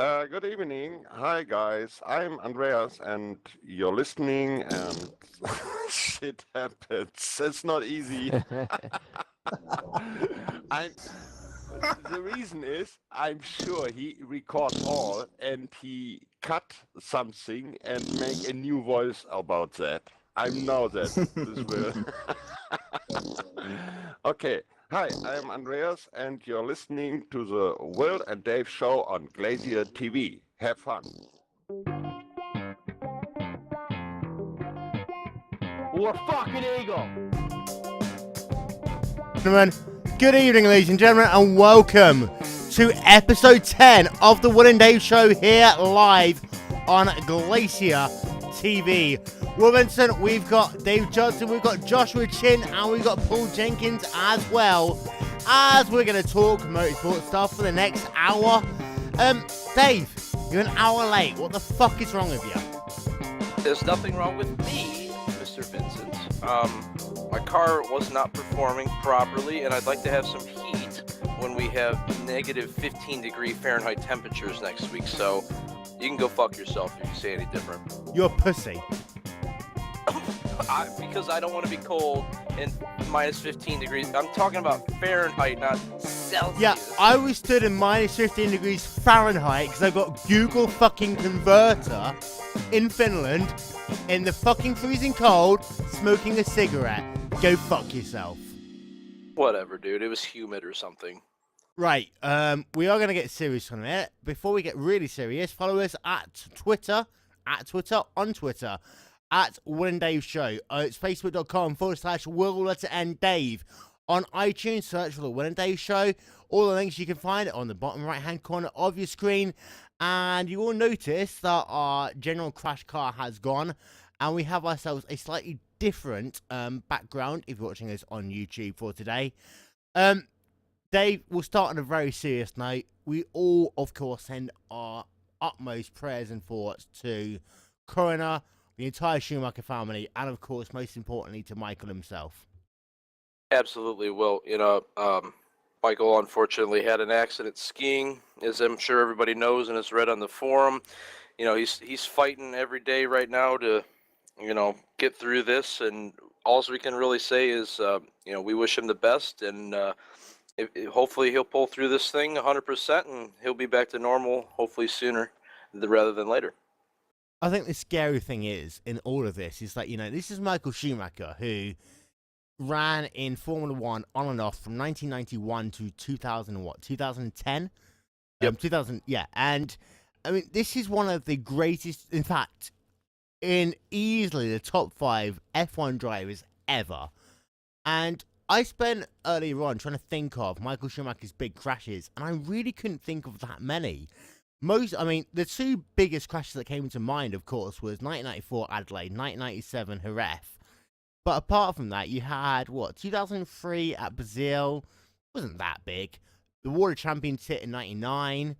Good evening. Hi, guys. I'm Andreas, and you're listening, and shit happens. It's not easy. I, the reason is, I'm sure he record all, and he cut something and make a new voice about that. I know that this will. Okay. Hi, I'm Andreas, and you're listening to the Wil and Dave show on GlacierTV. Have fun. Or fucking eagle. Gentlemen, good evening, ladies and gentlemen, and welcome to episode 10 of the Wil and Dave show here live on Glacier TV. Will Vincent, we've got Dave Johnson, we've got Joshua Chin, and we've got Paul Jenkins as well, as we're going to talk motorsport stuff for the next hour. Dave, you're an hour late. What the fuck is wrong with you? There's nothing wrong with me, Mr. Vincent. My car was not performing properly, and I'd like to have some heat when we have negative 15 degree Fahrenheit temperatures next week, so you can go fuck yourself if you say any different. You're a pussy. Because I don't want to be cold and minus 15 degrees. I'm talking about Fahrenheit, not Celsius. Yeah, I was stood in minus 15 degrees Fahrenheit because I've got Google fucking converter in Finland in the fucking freezing cold smoking a cigarette. Go fuck yourself. Whatever, dude. It was humid or something. Right, we are going to get serious on it. Before we get really serious, follow us at Twitter, on Twitter, at Wil and Dave Show. It's facebook.com/Wil_and-Dave. On iTunes, search for the Wil and Dave Show. All the links you can find on the bottom right-hand corner of your screen. And you will notice that our general crash car has gone. And we have ourselves a slightly different background if you're watching us on YouTube for today. Dave, we'll start on a very serious note. We all, of course, send our utmost prayers and thoughts to Corinna, the entire Schumacher family, and of course, most importantly, to Michael himself. Absolutely. Well, Michael unfortunately had an accident skiing, as I'm sure everybody knows and has read on the forum. He's fighting every day right now to, get through this, and all we can really say is, we wish him the best, and hopefully he'll pull through this thing 100%, and he'll be back to normal hopefully sooner rather than later. I think the scary thing is, in all of this, is that, this is Michael Schumacher, who ran in Formula One on and off from 1991 to 2010? Yep. 2000, yeah. And, this is one of the greatest, in fact, in easily the top 5 F1 drivers ever. And I spent earlier on trying to think of Michael Schumacher's big crashes, and I really couldn't think of that many. The two biggest crashes that came to mind, of course, was 1994 Adelaide, 1997 Jerez. But apart from that, you had, 2003 at Brazil, wasn't that big. The Water Championship in 99.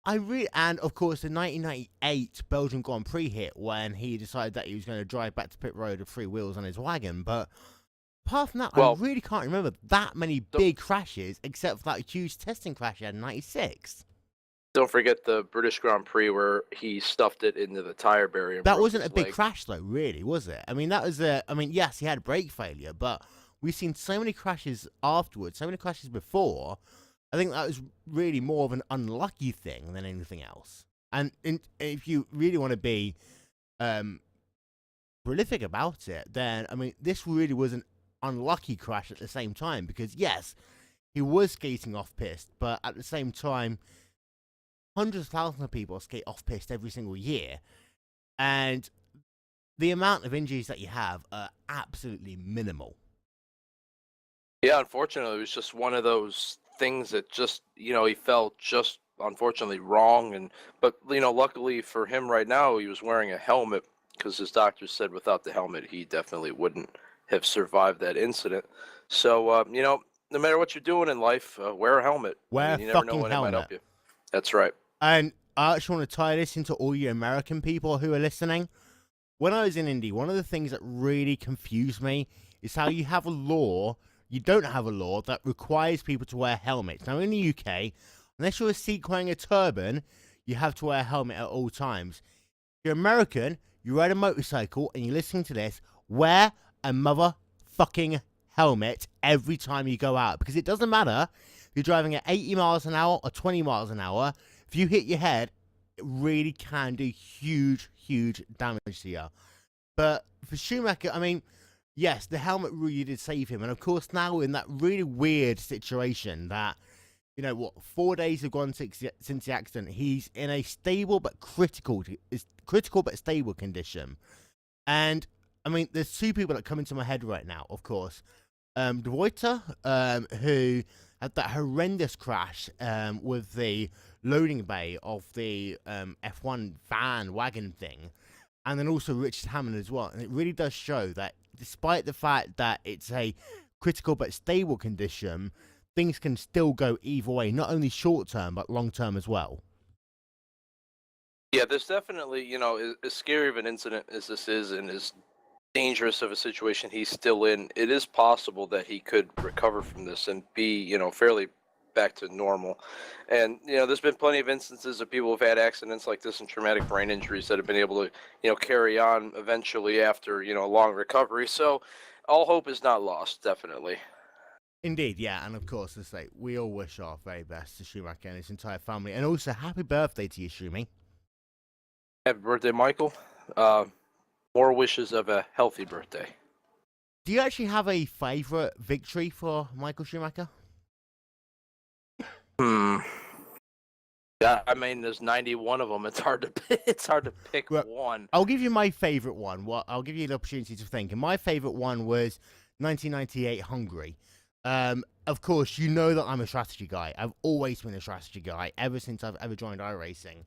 And, of course, the 1998 Belgian Grand Prix hit when he decided that he was going to drive back to pit road with 3 wheels on his wagon. But apart from that, I really can't remember that many big crashes, except for that huge testing crash he had in 96. Don't forget the British Grand Prix where he stuffed it into the tire barrier. That wasn't a big crash, though, really, was it? Yes, he had brake failure, but we've seen so many crashes afterwards, so many crashes before. I think that was really more of an unlucky thing than anything else. And if you really want to be prolific about it, then, this really was an unlucky crash at the same time, because, yes, he was skating off-piste, but at the same time, hundreds of thousands of people skate off-piste every single year, and the amount of injuries that you have are absolutely minimal. Yeah, unfortunately, it was just one of those things that just, he felt just unfortunately wrong, but luckily for him right now, he was wearing a helmet, because his doctor said without the helmet, he definitely wouldn't have survived that incident. So, no matter what you're doing in life, wear a helmet. You never know when helmet. It might help you. That's right. And I actually want to tie this into all you American people who are listening. When I was in Indy, one of the things that really confused me is how you don't have a law that requires people to wear helmets. Now, in the UK, unless you're a Sikh wearing a turban, you have to wear a helmet at all times. If you're American, you ride a motorcycle, and you're listening to this, wear a motherfucking helmet every time you go out, because it doesn't matter if you're driving at 80 miles an hour or 20 miles an hour. If you hit your head, it really can do huge damage to you. But for Schumacher, I mean, yes, the helmet really did save him, and of course now in that really weird situation that, 4 days have gone since the accident, he's in a stable but critical but stable condition. And I mean, there's two people that come into my head right now, of course. De Ruyter, who had that horrendous crash with the loading bay of the F1 wagon thing, and then also Richard Hammond as well. And it really does show that despite the fact that it's a critical but stable condition, things can still go either way, not only short term but long term as well. Yeah, there's definitely, as scary of an incident as this is, and as dangerous of a situation he's still in, it is possible that he could recover from this and be, fairly back to normal. And, there's been plenty of instances of people who've had accidents like this and traumatic brain injuries that have been able to, carry on eventually after, a long recovery. So all hope is not lost, definitely. Indeed, yeah, and of course, as I say, we all wish our very best to Schumacher and his entire family, and also happy birthday to you, Schumi. Happy birthday, Michael. More wishes of a healthy birthday. Do you actually have a favourite victory for Michael Schumacher? Yeah, I mean, there's 91 of them. It's hard to pick one. I'll give you my favourite one. I'll give you the opportunity to think. And my favourite one was 1998 Hungary. Of course, you know that I'm a strategy guy. I've always been a strategy guy ever since I've ever joined iRacing.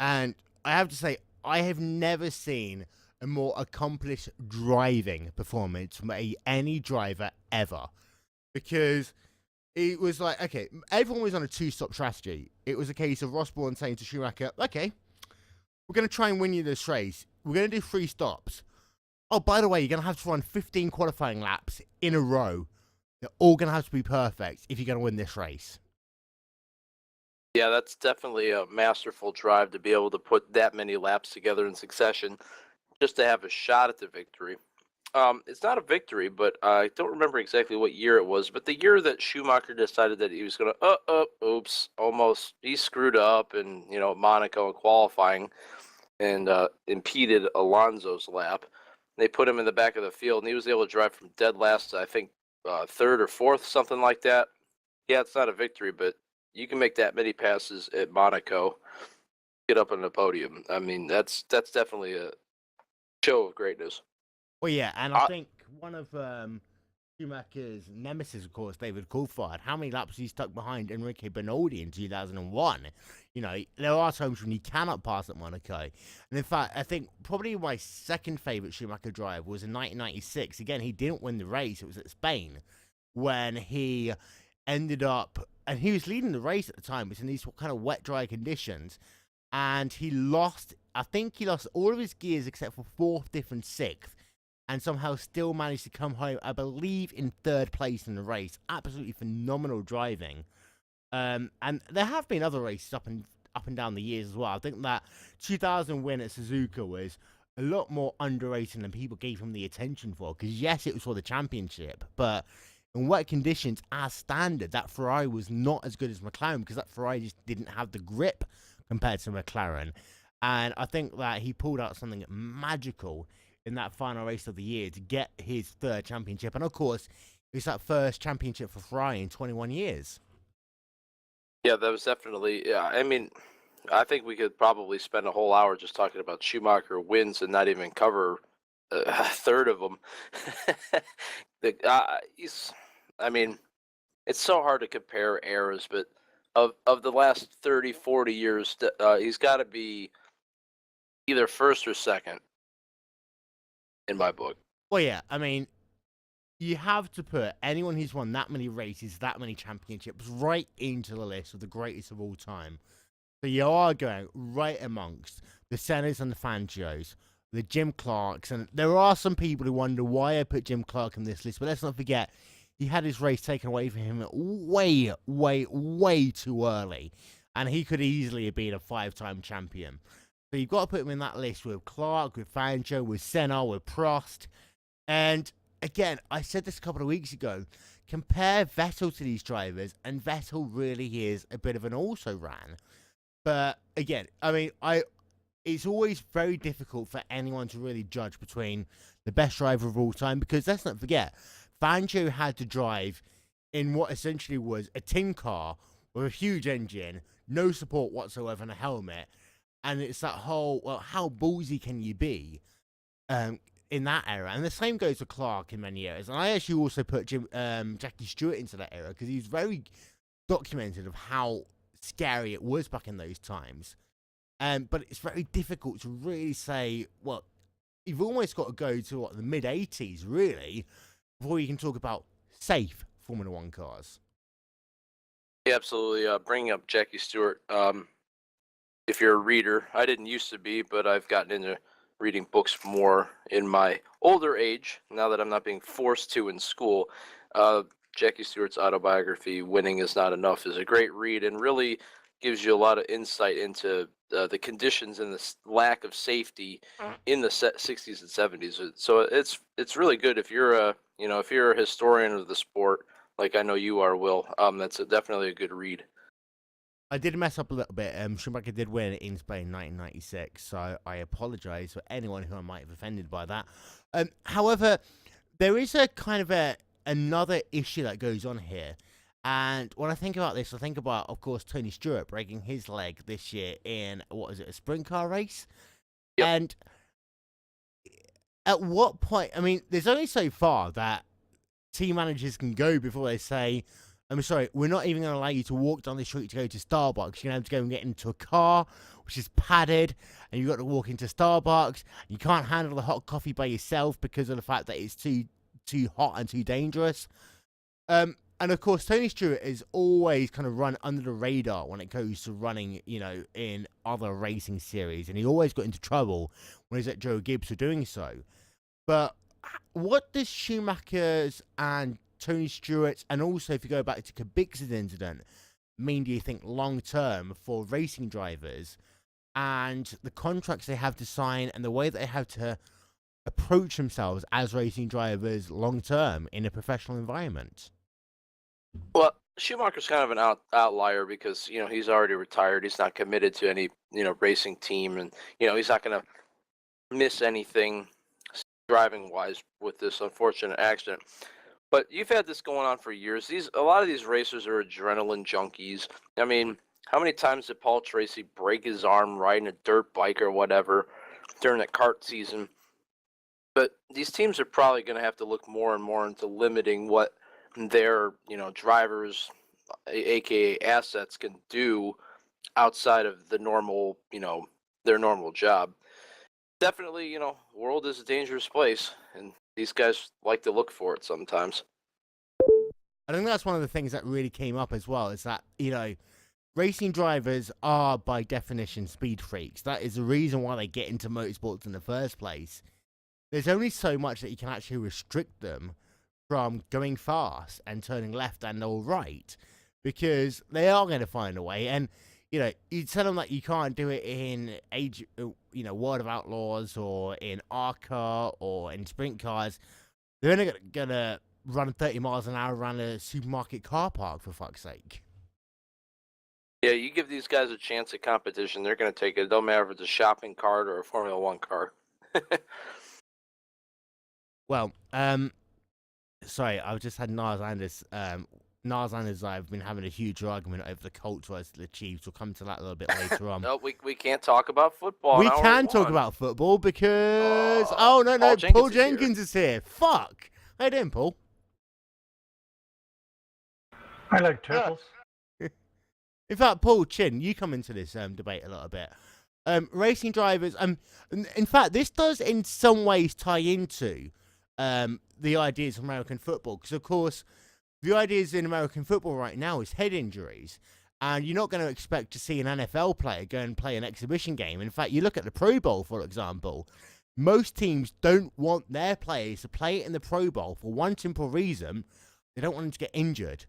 And I have to say, I have never seen a more accomplished driving performance from any driver ever. Because it was like, okay, everyone was on a two-stop strategy. It was a case of Ross Brawn saying to Schumacher, okay, we're going to try and win you this race. We're going to do 3 stops. Oh, by the way, you're going to have to run 15 qualifying laps in a row. They're all going to have to be perfect if you're going to win this race. Yeah, that's definitely a masterful drive to be able to put that many laps together in succession just to have a shot at the victory. It's not a victory, but I don't remember exactly what year it was, but the year that Schumacher decided that he was going to, almost, he screwed up in, Monaco in qualifying and impeded Alonso's lap. They put him in the back of the field, and he was able to drive from dead last to, I think, 3rd or 4th, something like that. Yeah, it's not a victory, but you can make that many passes at Monaco, get up on the podium. I mean, that's definitely a show of greatness. Well, yeah, and I think one of Schumacher's nemesis, of course, David Coulthard, how many laps he stuck behind Enrique Bernoldi in 2001? There are times when he cannot pass at Monaco. And in fact, I think probably my second favourite Schumacher drive was in 1996. Again, he didn't win the race. It was at Spain when he ended up, and he was leading the race at the time. It was in these kind of wet, dry conditions. And he lost all of his gears except for 4th, 5th, and 6th. And somehow still managed to come home, I believe, in 3rd place in the race. Absolutely phenomenal driving. And there have been other races up and down the years as well. I think that 2000 win at Suzuka was a lot more underrated than people gave him the attention for. Because yes, it was for the championship, but in wet conditions, as standard, that Ferrari was not as good as McLaren because that Ferrari just didn't have the grip compared to McLaren. And I think that he pulled out something magical in that final race of the year to get his 3rd championship. And of course, it was that first championship for Ferrari in 21 years. Yeah, that was definitely, yeah. I mean, I think we could probably spend a whole hour just talking about Schumacher wins and not even cover a third of them. I mean, it's so hard to compare eras, but of the last 30, 40 years, he's got to be either 1st or 2nd. In my book. Well, yeah, I mean, you have to put anyone who's won that many races, that many championships, right into the list of the greatest of all time. So you are going right amongst the Sennas and the Fangios, the Jim Clarks, and there are some people who wonder why I put Jim Clark on this list, but let's not forget, he had his race taken away from him way, way, way too early. and he could easily have been a 5-time champion. So you've got to put him in that list with Clark, with Fangio, with Senna, with Prost. And again, I said this a couple of weeks ago, compare Vettel to these drivers, and Vettel really is a bit of an also-ran. But again, I mean, it's always very difficult for anyone to really judge between the best driver of all time, because let's not forget, Fangio had to drive in what essentially was a tin car with a huge engine, no support whatsoever, and a helmet. And it's that whole, well, how ballsy can you be in that era? And the same goes for Clark in many areas. And I actually also put Jackie Stewart into that era, because he's very documented of how scary it was back in those times. But it's very difficult to really say, well, you've almost got to go to the mid-80s, really, before you can talk about safe Formula One cars. Yeah, absolutely. Bringing up Jackie Stewart, if you're a reader, I didn't used to be, but I've gotten into reading books more in my older age, now that I'm not being forced to in school. Jackie Stewart's autobiography, Winning Is Not Enough, is a great read and really gives you a lot of insight into the conditions and the lack of safety in the 60s and 70s. So it's really good if you're a historian of the sport, like I know you are, Will. That's definitely a good read. I did mess up a little bit. Schumacher did win in Spain 1996, so I apologise for anyone who I might have offended by that. However, there is a kind of another issue that goes on here. And when I think about this, I think about, of course, Tony Stewart breaking his leg this year in, a sprint car race? Yep. And at what point, I mean, there's only so far that team managers can go before they say, I'm sorry, we're not even going to allow you to walk down the street to go to Starbucks. You're going to have to go and get into a car, which is padded, and you've got to walk into Starbucks. You can't handle the hot coffee by yourself because of the fact that it's too hot and too dangerous. And of course, Tony Stewart is always kind of run under the radar when it goes to running, in other racing series. And he always got into trouble when he's at Joe Gibbs for doing so. But what does Schumacher's and Tony Stewart's, and also if you go back to Kubic's incident, mean, do you think, long-term for racing drivers and the contracts they have to sign and the way that they have to approach themselves as racing drivers long-term in a professional environment? Well, Schumacher's kind of an outlier because, he's already retired. He's not committed to any, racing team. And, he's not going to miss anything driving-wise with this unfortunate accident. But you've had this going on for years. A lot of these racers are adrenaline junkies. I mean, how many times did Paul Tracy break his arm riding a dirt bike or whatever during the kart season? But these teams are probably going to have to look more and more into limiting what their, drivers, aka assets, can do outside of the normal, their normal job. Definitely, world is a dangerous place, and these guys like to look for it sometimes. I think that's one of the things that really came up as well, is that, racing drivers are by definition speed freaks. That is the reason why they get into motorsports in the first place. There's only so much that you can actually restrict them from going fast and turning left and or right, because they are going to find a way. And you tell them that you can't do it in World of Outlaws or in ARCA or in sprint cars. They're only gonna run 30 miles an hour around a supermarket car park, for fuck's sake. Yeah, you give these guys a chance at competition, they're going to take it. It don't matter if it's a shopping cart or a Formula One car. Well, sorry, I've just had Nars Anders. Nars Anders and I have been having a huge argument over the Colts versus the Chiefs. We'll come to that a little bit later on. No, we can't talk about football. We can talk about football because... no, Paul Jenkins is here. Fuck. How you doing, Paul? I like turtles. In fact, Paul Chin, you come into this debate a little bit. Racing drivers... in fact, this does in some ways tie into the ideas of American football, because, of course, the ideas in American football right now is head injuries, and you're not going to expect to see an NFL player go and play an exhibition game. In fact, you look at the Pro Bowl, for example, most teams don't want their players to play in the Pro Bowl for one simple reason: they don't want them to get injured.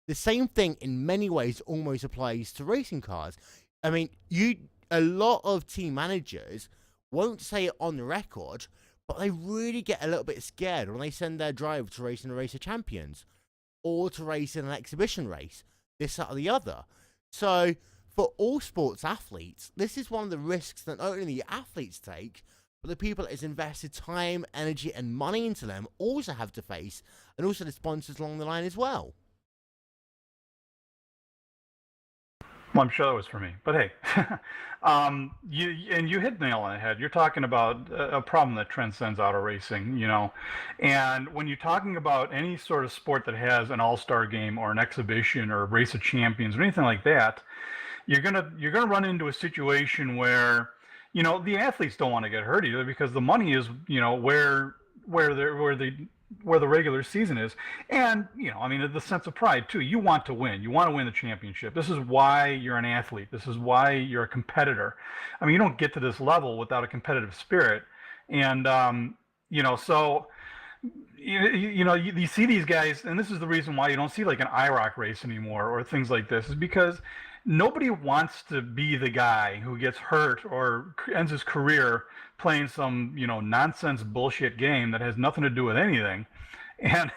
The same thing in many ways almost applies to racing cars. I mean, a lot of team managers won't say it on the record, but they really get a little bit scared when they send their driver to race in a race of champions or to race in an exhibition race, this, that, or the other. So, for all sports athletes, this is one of the risks that not only the athletes take, but the people that has invested time, energy, and money into them also have to face, and also the sponsors along the line as well. Well, I'm sure that was for me, but hey, you hit the nail on the head. You're talking about a problem that transcends auto racing, and when you're talking about any sort of sport that has an all-star game or an exhibition or a race of champions or anything like that, you're gonna run into a situation where the athletes don't want to get hurt either, because the money is where the regular season is. And I mean, the sense of pride too. You want to win the championship. This is why you're an athlete. This is why you're a competitor. I mean, you don't get to this level without a competitive spirit. And so you see these guys, and this is the reason why you don't see like an IROC race anymore or things like this, is because nobody wants to be the guy who gets hurt or ends his career playing some, nonsense bullshit game that has nothing to do with anything. And,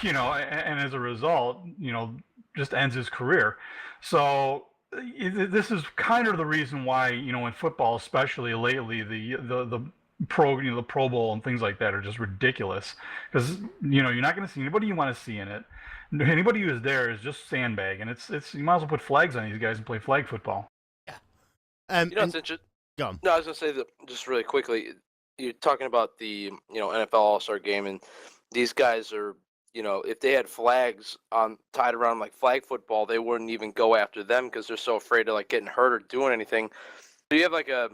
and as a result, just ends his career. So this is kind of the reason why, in football, especially lately, the Pro Bowl and things like that are just ridiculous, because, you're not going to see anybody you want to see in it. Anybody who is there is just sandbag, and it's you might as well put flags on these guys and play flag football. Yeah. It's interesting. Go on. No, I was gonna say that just really quickly. You're talking about the NFL All-Star Game, and these guys are if they had flags tied around like flag football, they wouldn't even go after them because they're so afraid of like getting hurt or doing anything. So you have like a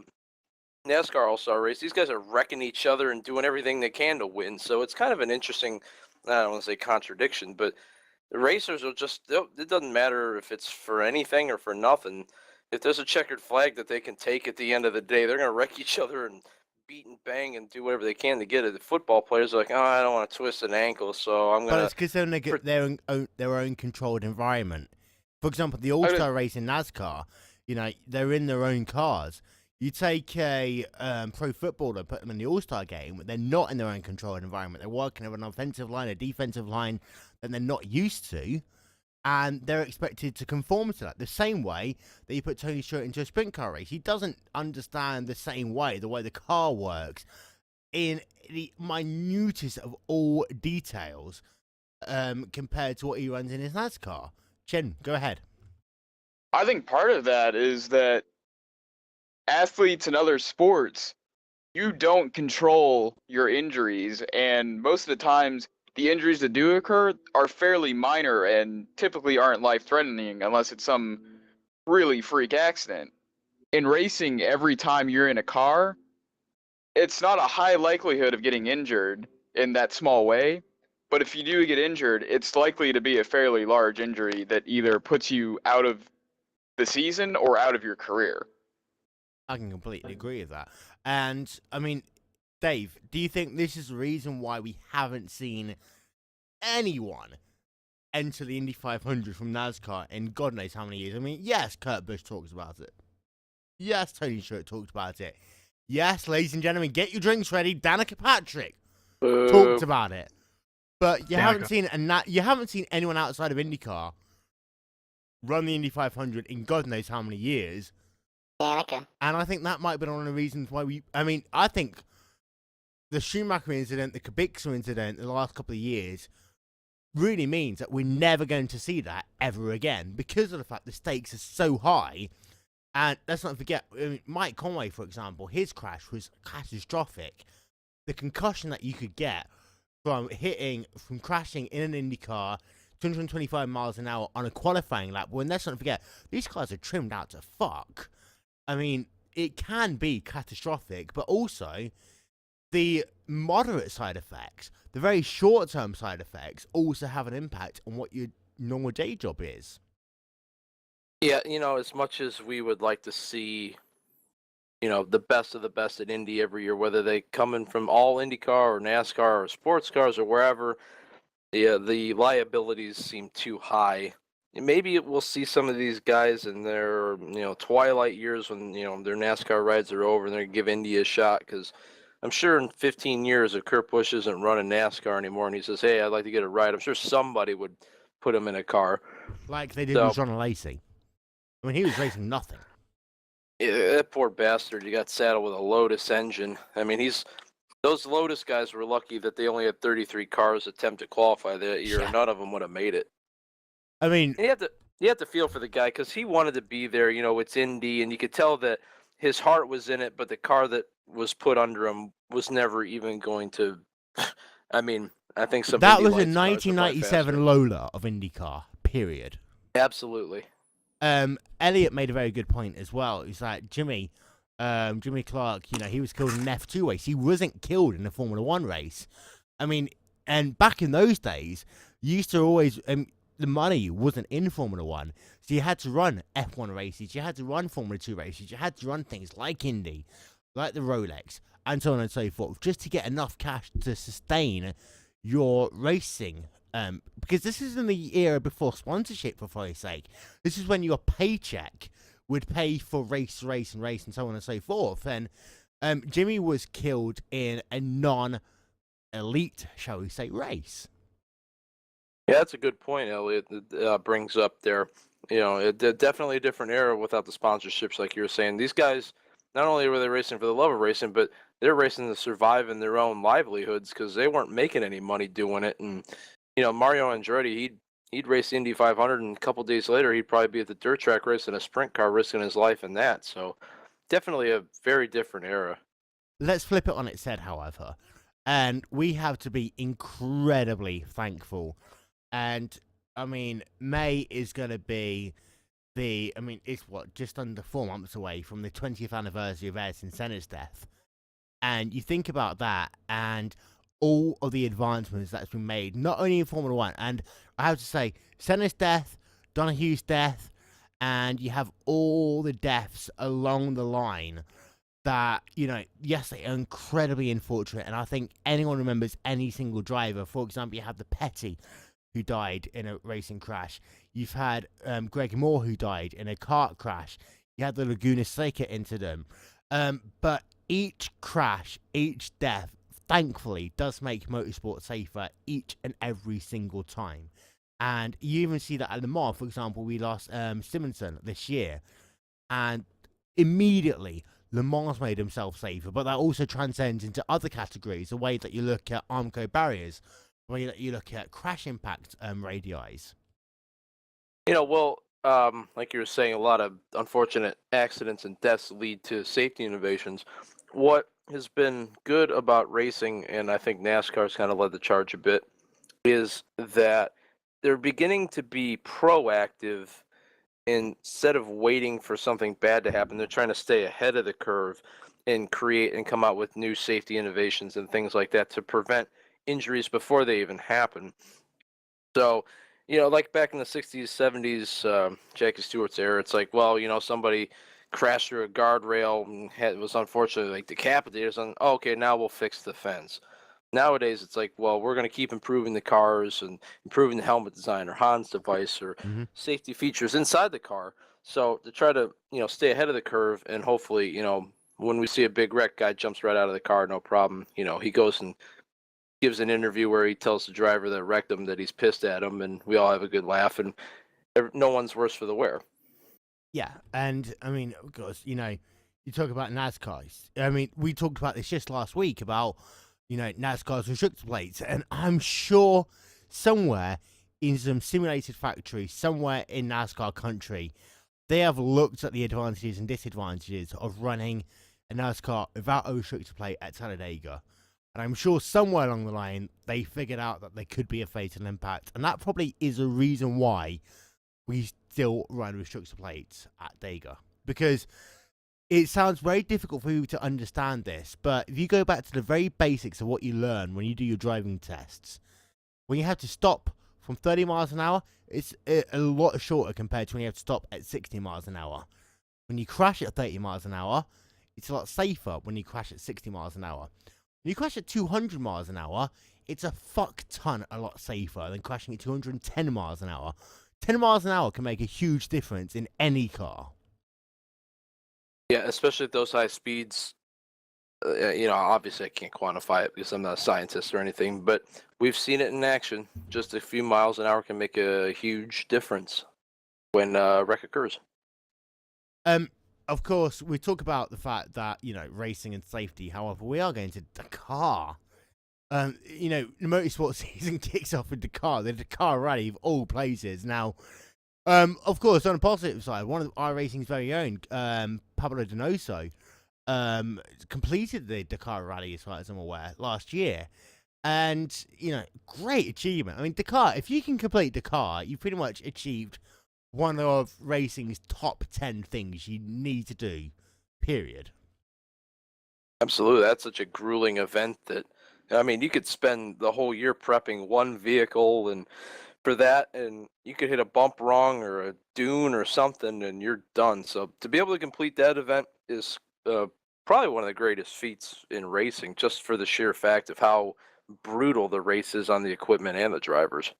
NASCAR All-Star race. These guys are wrecking each other and doing everything they can to win. So it's kind of an interesting, I don't want to say contradiction, but the racers will it doesn't matter if it's for anything or for nothing. If there's a checkered flag that they can take at the end of the day, they're going to wreck each other and beat and bang and do whatever they can to get it. The football players are like, oh, I don't want to twist an ankle, so I'm going to... But it's because they're in their own controlled environment. For example, the All-Star race in NASCAR, they're in their own cars. You take a pro footballer, put them in the All-Star game, they're not in their own controlled environment. They're working with an offensive line, a defensive line that they're not used to, and they're expected to conform to that. The same way that you put Tony Stewart into a sprint car race. He doesn't understand the same way, the way the car works, in the minutest of all details, compared to what he runs in his NASCAR. Chen, go ahead. I think part of that is that athletes in other sports, you don't control your injuries, and most of the times the injuries that do occur are fairly minor and typically aren't life-threatening unless it's some really freak accident. In racing, every time you're in a car, it's not a high likelihood of getting injured in that small way, but if you do get injured, it's likely to be a fairly large injury that either puts you out of the season or out of your career. I can completely agree with that. And, I mean, Dave, do you think this is the reason why we haven't seen anyone enter the Indy 500 from NASCAR in God knows how many years? I mean, yes, Kurt Busch talks about it. Yes, Tony Stewart talked about it. Yes, ladies and gentlemen, get your drinks ready. Danica Patrick talked about it. But you haven't seen anyone outside of IndyCar run the Indy 500 in God knows how many years. Danica. And I think that might have been one of the reasons why I think the Schumacher incident, the Kubica incident, the last couple of years really means that we're never going to see that ever again because of the fact the stakes are so high. And let's not forget, Mike Conway, for example, his crash was catastrophic. The concussion that you could get from crashing in an Indy car 225 miles an hour on a qualifying lap, when let's not forget, these cars are trimmed out to fuck. I mean, it can be catastrophic, but also the moderate side effects, the very short-term side effects, also have an impact on what your normal day job is. Yeah, as much as we would like to see, the best of the best at Indy every year, whether they come in from all IndyCar or NASCAR or sports cars or wherever, the liabilities seem too high maybe we'll see some of these guys in their twilight years when their NASCAR rides are over and they're gonna give Indy a shot, because I'm sure in 15 years if Kurt Busch isn't running NASCAR anymore and he says, hey, I'd like to get a ride, I'm sure somebody would put him in a car. Like they did So- with John Lacey. I mean, he was racing nothing. Yeah, that poor bastard, he got saddled with a Lotus engine. I mean, those Lotus guys were lucky that they only had 33 cars attempt to qualify that year. Yeah. None of them would have made it. I mean, And you have to feel for the guy, because he wanted to be there. It's Indy, and you could tell that his heart was in it, but the car that was put under him was never even going to. I mean, I think some that Indy was a Lights cars were probably 1997 faster. Lola of IndyCar, period. Absolutely. Elliot made a very good point as well. He's like, Jimmy Clark, he was killed in an F2 race. He wasn't killed in a Formula 1 race. I mean, and back in those days, you used to always, the money wasn't in Formula 1. So you had to run F1 races, you had to run Formula 2 races, you had to run things like Indy, like the Rolex, and so on and so forth, just to get enough cash to sustain your racing. Because this is in the era before sponsorship, for fuck's sake. This is when your paycheck would pay for race, and so on and so forth. And Jimmy was killed in a non-elite, shall we say, race. Yeah, that's a good point, Elliot. That brings up there. Definitely a different era without the sponsorships, like you were saying. These guys, not only were they racing for the love of racing, but they're racing to survive in their own livelihoods, because they weren't making any money doing it. And Mario Andretti, he'd race Indy 500, and a couple days later, he'd probably be at the dirt track racing a sprint car, risking his life in that. So, definitely a very different era. Let's flip it on its head, however. And we have to be incredibly thankful. And, I mean, May is going to be it's just under 4 months away from the 20th anniversary of Ayrton Senna's death. And you think about that, and all of the advancements that's been made, not only in Formula 1, and I have to say, Senna's death, Donahue's death, and you have all the deaths along the line that, yes, they are incredibly unfortunate, and I think anyone remembers any single driver. For example, you have the Petty, who died in a racing crash. You've had Greg Moore, who died in a kart crash. You had the Laguna Seca incident. But each crash, each death, thankfully, does make motorsport safer each and every single time. And you even see that at Le Mans, for example, we lost Simonson this year. And immediately, Le Mans made himself safer. But that also transcends into other categories, the way that you look at Armco barriers, the way that you look at crash impact radii. Like you were saying, a lot of unfortunate accidents and deaths lead to safety innovations. What has been good about racing, and I think NASCAR's kind of led the charge a bit, is that they're beginning to be proactive. Instead of waiting for something bad to happen, they're trying to stay ahead of the curve and create and come out with new safety innovations and things like that to prevent injuries before they even happen. So, like back in the 60s, 70s, Jackie Stewart's era, it's like, well, somebody crashed through a guardrail and was unfortunately decapitated. Okay, now we'll fix the fence. Nowadays, it's like, well, we're going to keep improving the cars and improving the helmet design or Hans device or safety features inside the car. So to try to, stay ahead of the curve, and hopefully, when we see a big wreck, guy jumps right out of the car, no problem. He goes and gives an interview where he tells the driver that wrecked him that he's pissed at him, and we all have a good laugh, and no one's worse for the wear. Yeah, and I mean, of course, you talk about NASCAR. I mean, we talked about this just last week about, NASCAR's restrictor plates, and I'm sure somewhere in some simulated factory, somewhere in NASCAR country, they have looked at the advantages and disadvantages of running a NASCAR without a restrictor plate at Talladega. And I'm sure somewhere along the line, they figured out that there could be a fatal impact. And that probably is a reason why we still run restrictor plates at Dega. Because it sounds very difficult for you to understand this, but if you go back to the very basics of what you learn when you do your driving tests, when you have to stop from 30 miles an hour, it's a lot shorter compared to when you have to stop at 60 miles an hour. When you crash at 30 miles an hour, it's a lot safer when you crash at 60 miles an hour. When you crash at 200 miles an hour, it's a fuck ton a lot safer than crashing at 210 miles an hour. 10 miles an hour can make a huge difference in any car. Yeah, especially at those high speeds. Obviously I can't quantify it because I'm not a scientist or anything, but we've seen it in action. Just a few miles an hour can make a huge difference when wreck occurs. Of course, we talk about the fact that, racing and safety. However, we are going to Dakar. The motorsport season kicks off with Dakar, the Dakar Rally of all places. Now, of course, on the positive side, one of our racing's very own, Pablo Donoso, completed the Dakar Rally, as far as I'm aware, last year. And, great achievement. I mean, Dakar, if you can complete Dakar, you've pretty much achieved one of racing's top 10 things you need to do, period. Absolutely. That's such a grueling event that, you could spend the whole year prepping one vehicle and for that, and you could hit a bump wrong or a dune or something, and you're done. So to be able to complete that event is probably one of the greatest feats in racing, just for the sheer fact of how brutal the race is on the equipment and the drivers.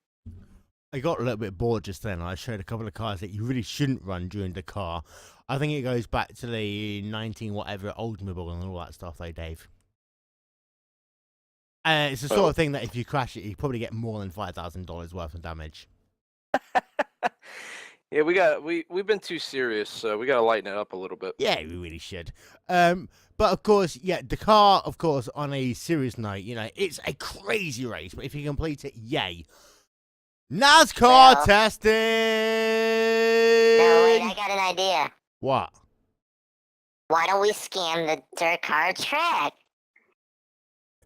I got a little bit bored just then. I showed a couple of cars that you really shouldn't run during Dakar. I think it goes back to the 19 whatever Oldsmobile and all that stuff, though, Dave. It's the sort of thing that if you crash it, you probably get more than $5,000 worth of damage. Yeah, we've been too serious, so we gotta lighten it up a little bit. Yeah, we really should. But of course, Dakar, of course, on a serious note, it's a crazy race, but if you complete it, yay. NASCAR testing! No, wait, I got an idea. What? Why don't we scan the Dakar track?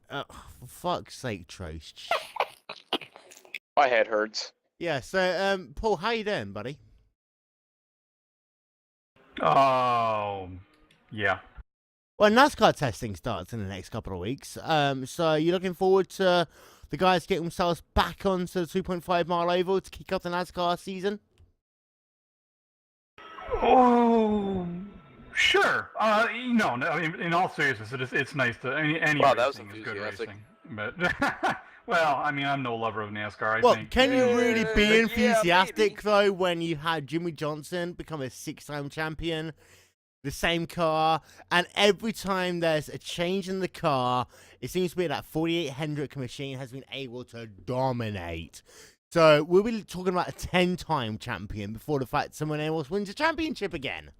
For fuck's sake, Trost. My head hurts. Yeah, so, Paul, how you doing, buddy? Oh, yeah. Well, NASCAR testing starts in the next couple of weeks. So you're looking forward to the guys getting themselves back onto the 2.5 mile oval to kick off the NASCAR season? Oh, sure. No, I mean, in all seriousness, it's nice to any Wow, that was racing is good enthusiastic. racing. But well, I mean, I'm no lover of NASCAR. I think. Can you really be Yeah, enthusiastic maybe. though when you had Jimmy Johnson become a 6-time champion, the same car, and every time there's a change in the car, it seems to be that 48 Hendrick machine has been able to dominate. So we'll be talking about a 10-time champion before the fact someone else wins a championship again.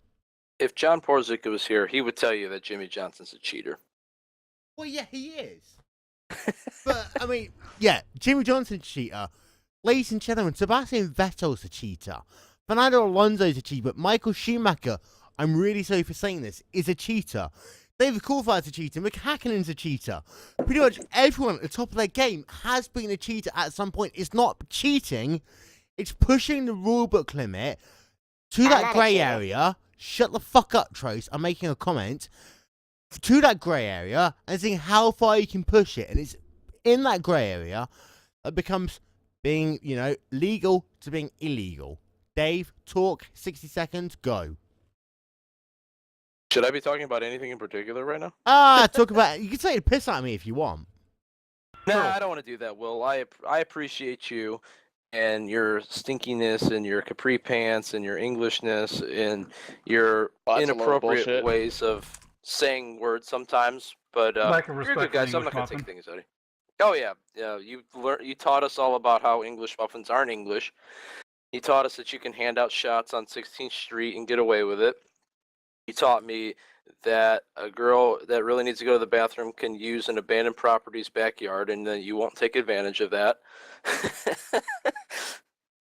If John Porzica was here, he would tell you that Jimmy Johnson's a cheater. Well, yeah, he is. But, I mean, Jimmy Johnson's a cheater. Ladies and gentlemen, Sebastian Vettel's a cheater. Fernando Alonso's a cheater. But Michael Schumacher, I'm really sorry for saying this, is a cheater. David Coulthard's a cheater. Mick Häkkinen's a cheater. Pretty much everyone at the top of their game has been a cheater at some point. It's not cheating. It's pushing the rulebook limit to that grey area. Shut the fuck up, Trost. I'm making a comment. To that grey area and seeing how far you can push it. And it's in that grey area that becomes being, legal to being illegal. Dave, talk, 60 seconds, go. Should I be talking about anything in particular right now? Talk about, you can take a piss at me if you want. No, I don't want to do that, Will. I appreciate you and your stinkiness and your capri pants and your Englishness and your inappropriate ways of saying words sometimes. But Lack of you're respect good guys, for so I'm not English going to take muffin. things out of you. Oh, yeah. You taught us all about how English muffins aren't English. You taught us that you can hand out shots on 16th Street and get away with it. You taught me that a girl that really needs to go to the bathroom can use an abandoned property's backyard and that you won't take advantage of that.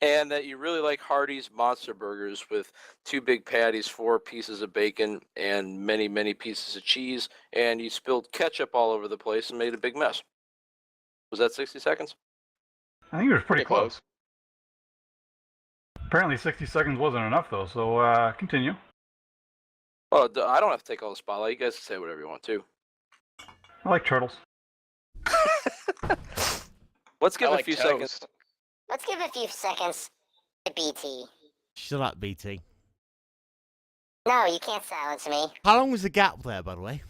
And that you really like Hardee's Monster Burgers with 2 big patties, 4 pieces of bacon, and many, many pieces of cheese. And you spilled ketchup all over the place and made a big mess. Was that 60 seconds? I think it was pretty close. Apparently 60 seconds wasn't enough, though, so continue. Well, I don't have to take all the spotlight. You guys can say whatever you want to. I like turtles. Let's give I a like few toast. seconds. Let's give a few seconds to BT. Shut up, BT. No, you can't silence me. How long was the gap there, by the way?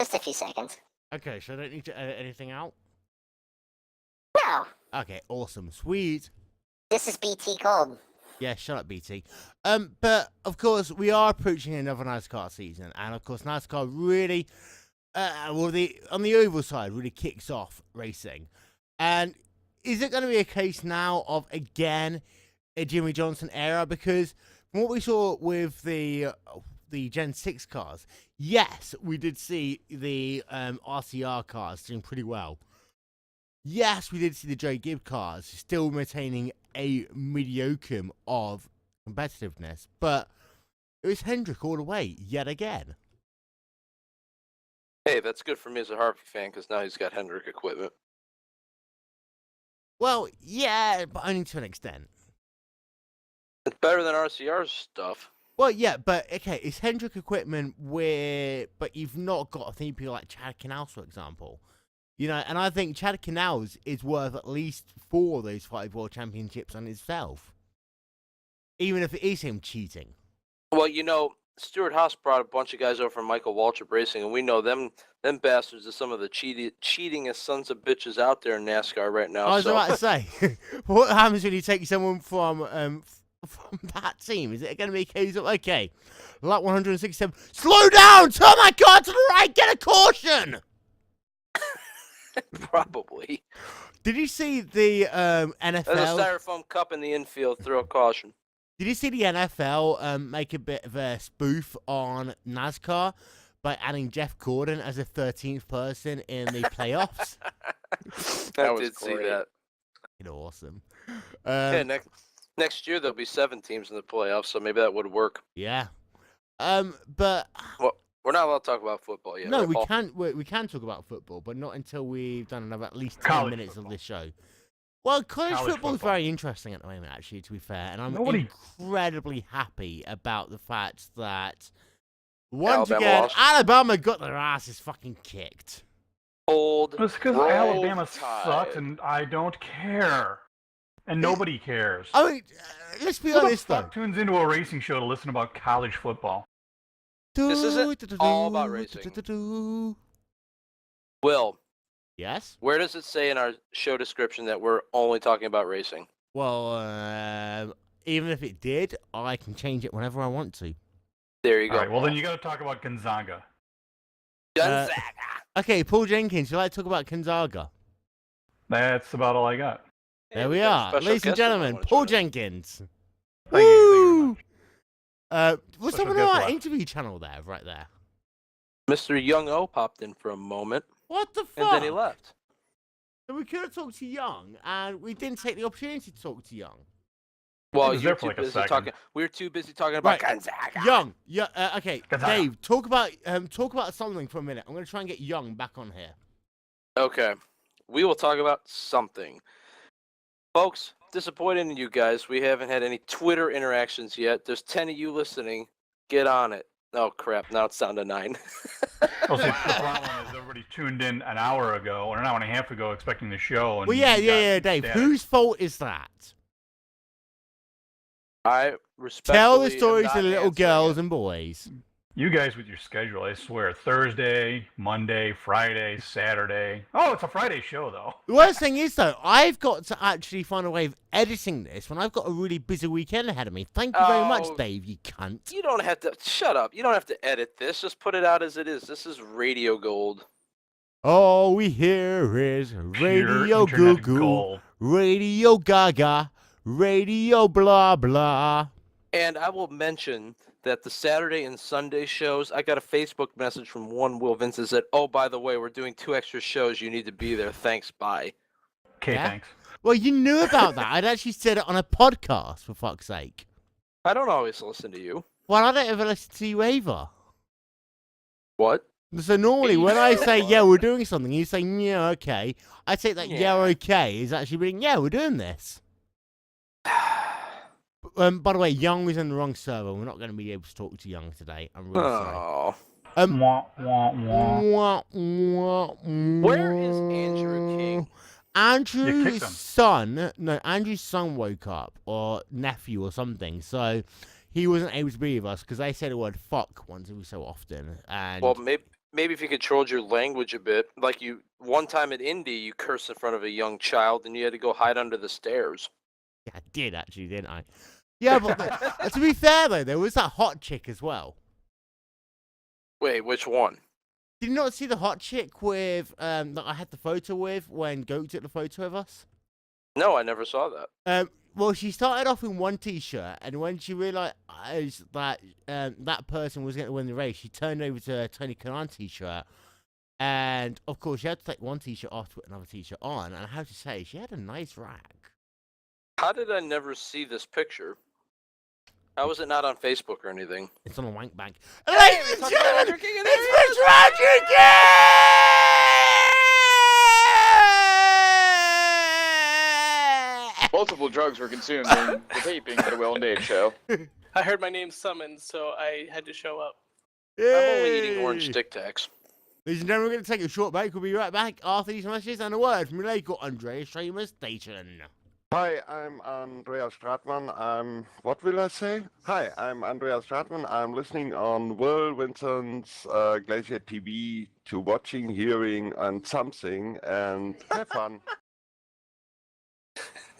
Just a few seconds. Okay, so I don't need to edit anything out? No. Okay, awesome. Sweet. This is BT Gold. Yeah, shut up, BT. But of course, we are approaching another NASCAR season, and of course, NASCAR really, on the oval side, really kicks off racing. And is it going to be a case now of again a Jimmy Johnson era? Because from what we saw with the Gen 6 cars, yes, we did see the RCR cars doing pretty well. Yes, we did see the Joe Gibb cars still maintaining a mediocre of competitiveness, but it was Hendrick all the way, yet again. Hey, that's good for me as a Harvey fan because now he's got Hendrick equipment. Well, yeah, but only to an extent. It's better than RCR's stuff. Well, yeah, but okay, it's Hendrick equipment but you've not got, I think, people like Chad Canals, for example. You know, and I think Chad Canals is worth at least 4 of those 5 World Championships on himself. Even if it is him cheating. Well, you know, Stuart Haas brought a bunch of guys over from Michael Waltrip Racing, and we know them bastards are some of the cheatingest sons of bitches out there in NASCAR right now. I was about to say, what happens when you take someone from that team? Is it going to be a case of, okay, lap 167, slow down, turn that car to the right, get a caution! Probably. Did you see the NFL? There's a styrofoam cup in the infield. Throw a caution. Did you see the NFL make a bit of a spoof on NASCAR by adding Jeff Gordon as a 13th person in the playoffs? I did see that. It's awesome. Yeah, next year there'll be 7 teams in the playoffs, so maybe that would work. Yeah. But well, we're not allowed to talk about football yet. No, right, we Paul? can't. We can talk about football, but not until we've done another at least 10 College minutes football. of this show. Well, college football is football. very interesting at the moment, actually, to be fair, and I'm Nobody- incredibly happy about the fact that once Alabama again lost. Alabama got their asses fucking kicked. Old. It's because Roll Alabama Tide. sucks, and I don't care. And nobody cares. I mean, let's be Who the honest though. fuck tunes into a racing show to listen about college football? This isn't all about racing. Will, Yes. where does it say in our show description that we're only talking about racing? Well, even if it did, I can change it whenever I want to. There you go. All right, well, then you got to talk about Gonzaga. Gonzaga. Okay, Paul Jenkins, you like to talk about Gonzaga? That's about all I got. Hey, There we got a are, special ladies and guest that might gentlemen, wanna Paul join us. Jenkins. Thank you very much. Was Special someone guest on our what? interview channel there, right there? Mr. Young O popped in for a moment, What the fuck? and then he left. So we could have talked to Young, and we didn't take the opportunity to talk to Young. Well, was you're there for too like a busy second. talking. We were too busy talking about Right. Gonzaga. Young, yeah, okay, Gonzaga. Dave, talk about something for a minute. I'm going to try and get Young back on here. Okay, we will talk about something. Folks, disappointed in you guys. We haven't had any Twitter interactions yet. There's 10 of you listening. Get on it. Oh, crap. Now it's down to 9. Well, see, the problem is everybody tuned in an hour ago or an hour and a half ago expecting the show. And Well, yeah, you got Dave. static. Whose fault is that? I respectfully Tell the am stories not to the little answering girls it. and boys. You guys with your schedule, I swear. Thursday, Monday, Friday, Saturday. Oh, it's a Friday show, though. The worst thing is, though, I've got to actually find a way of editing this when I've got a really busy weekend ahead of me. Thank you very much, Oh. Dave, you cunt. You don't have to. Shut up. You don't have to edit this. Just put it out as it is. This is radio gold. All we hear is Pure Radio internet Goo Goo, gold. Radio Gaga, Radio blah blah. And I will mention that the Saturday and Sunday shows, I got a Facebook message from one Will Vince that said, oh, by the way, we're doing 2 extra shows. You need to be there. Thanks. Bye. Okay, Yeah? thanks. Well, you knew about that. I'd actually said it on a podcast, for fuck's sake. I don't always listen to you. Well, I don't ever listen to you either. What? So normally when I say, yeah, we're doing something, you say, yeah, okay. I take that, yeah, okay, is actually being, yeah, we're doing this. By the way, Young was in the wrong server. We're not going to be able to talk to Young today. I'm really sorry. Oh. Wah, wah, wah. Wah, wah, Where is Andrew King? You Andrew's kicked him. son woke up, or nephew or something, so he wasn't able to be with us because they said the word fuck once every so often. And Well, maybe if you controlled your language a bit, like you one time at Indy, you cursed in front of a young child, and you had to go hide under the stairs. Yeah, I did actually, didn't I? Yeah, but to be fair though, there was that hot chick as well. Wait, which one? Did you not see the hot chick with that I had the photo with when Goat took the photo of us? No, I never saw that. Well, she started off in one t-shirt, and when she realised that that person was going to win the race, she turned over to a Tony Kanaan t-shirt, and of course, she had to take one t-shirt off to put another t-shirt on. And I have to say, she had a nice rack. How did I never see this picture? How was it not on Facebook or anything? It's on a wank bank. Hey, Ladies and it's gentlemen, Mr. King, and it's there Mr. Andrew King! Multiple drugs were consumed during the taping of the Wil and Dave show. I heard my name summoned, so I had to show up. I'm only eating orange Tic Tacs. Ladies and gentlemen, we're going to take a short break. We'll be right back after these messages and a word from local Andreas Schramer Station. Hi, I'm Andreas Stratman. What will I say? Hi, I'm Andreas Stratman. I'm listening on Will Vincent's GlacierTV to watching, hearing, and something, and have fun.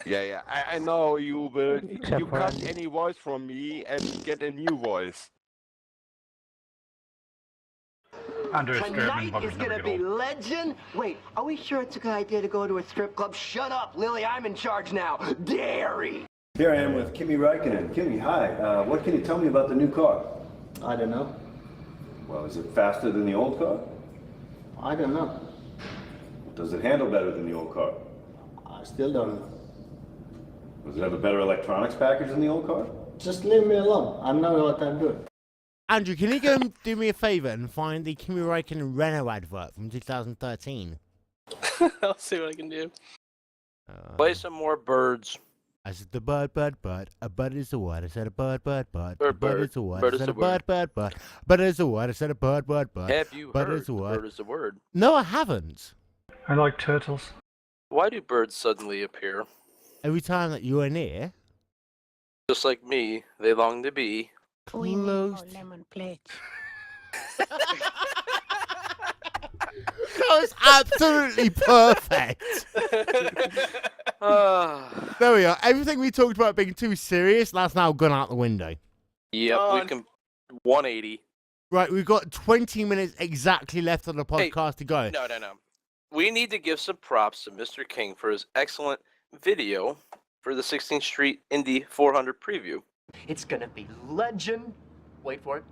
Yeah. I know you will. You cut any voice from me and get a new voice. Andreas Tonight Stratman is gonna be legend. Wait, are we sure it's a good idea to go to a strip club? Shut up, Lily. I'm in charge now. Dairy. Here I am with Kimi Räikkönen. Kimi, hi. What can you tell me about the new car? I don't know. Well, is it faster than the old car? I don't know. Does it handle better than the old car? I still don't know. Does it have a better electronics package than the old car? Just leave me alone. I know what I'm doing. Andrew, can you go and do me a favour and find the Kimi Räikkönen Renault advert from 2013? I'll see what I can do. Play some more birds. I said the bird. A bird is a word. I said a bird. Bird, A bird is a word. bird I is said a a bird. Bird is a word. I said a bird. Have you Bird heard is a word. bird is a word? No, I haven't. I like turtles. Why do birds suddenly appear? Every time that you are near, Just like me, they long to be. close. lemon pledge. That was absolutely perfect. There we are. Everything we talked about being too serious, that's now gone out the window. Yep, we can 180. Right, we've got 20 minutes exactly left on the Hey, podcast to go. No. We need to give some props to Mr. King for his excellent video for the 16th Street Indy 400 preview. It's gonna be legend. Wait for it.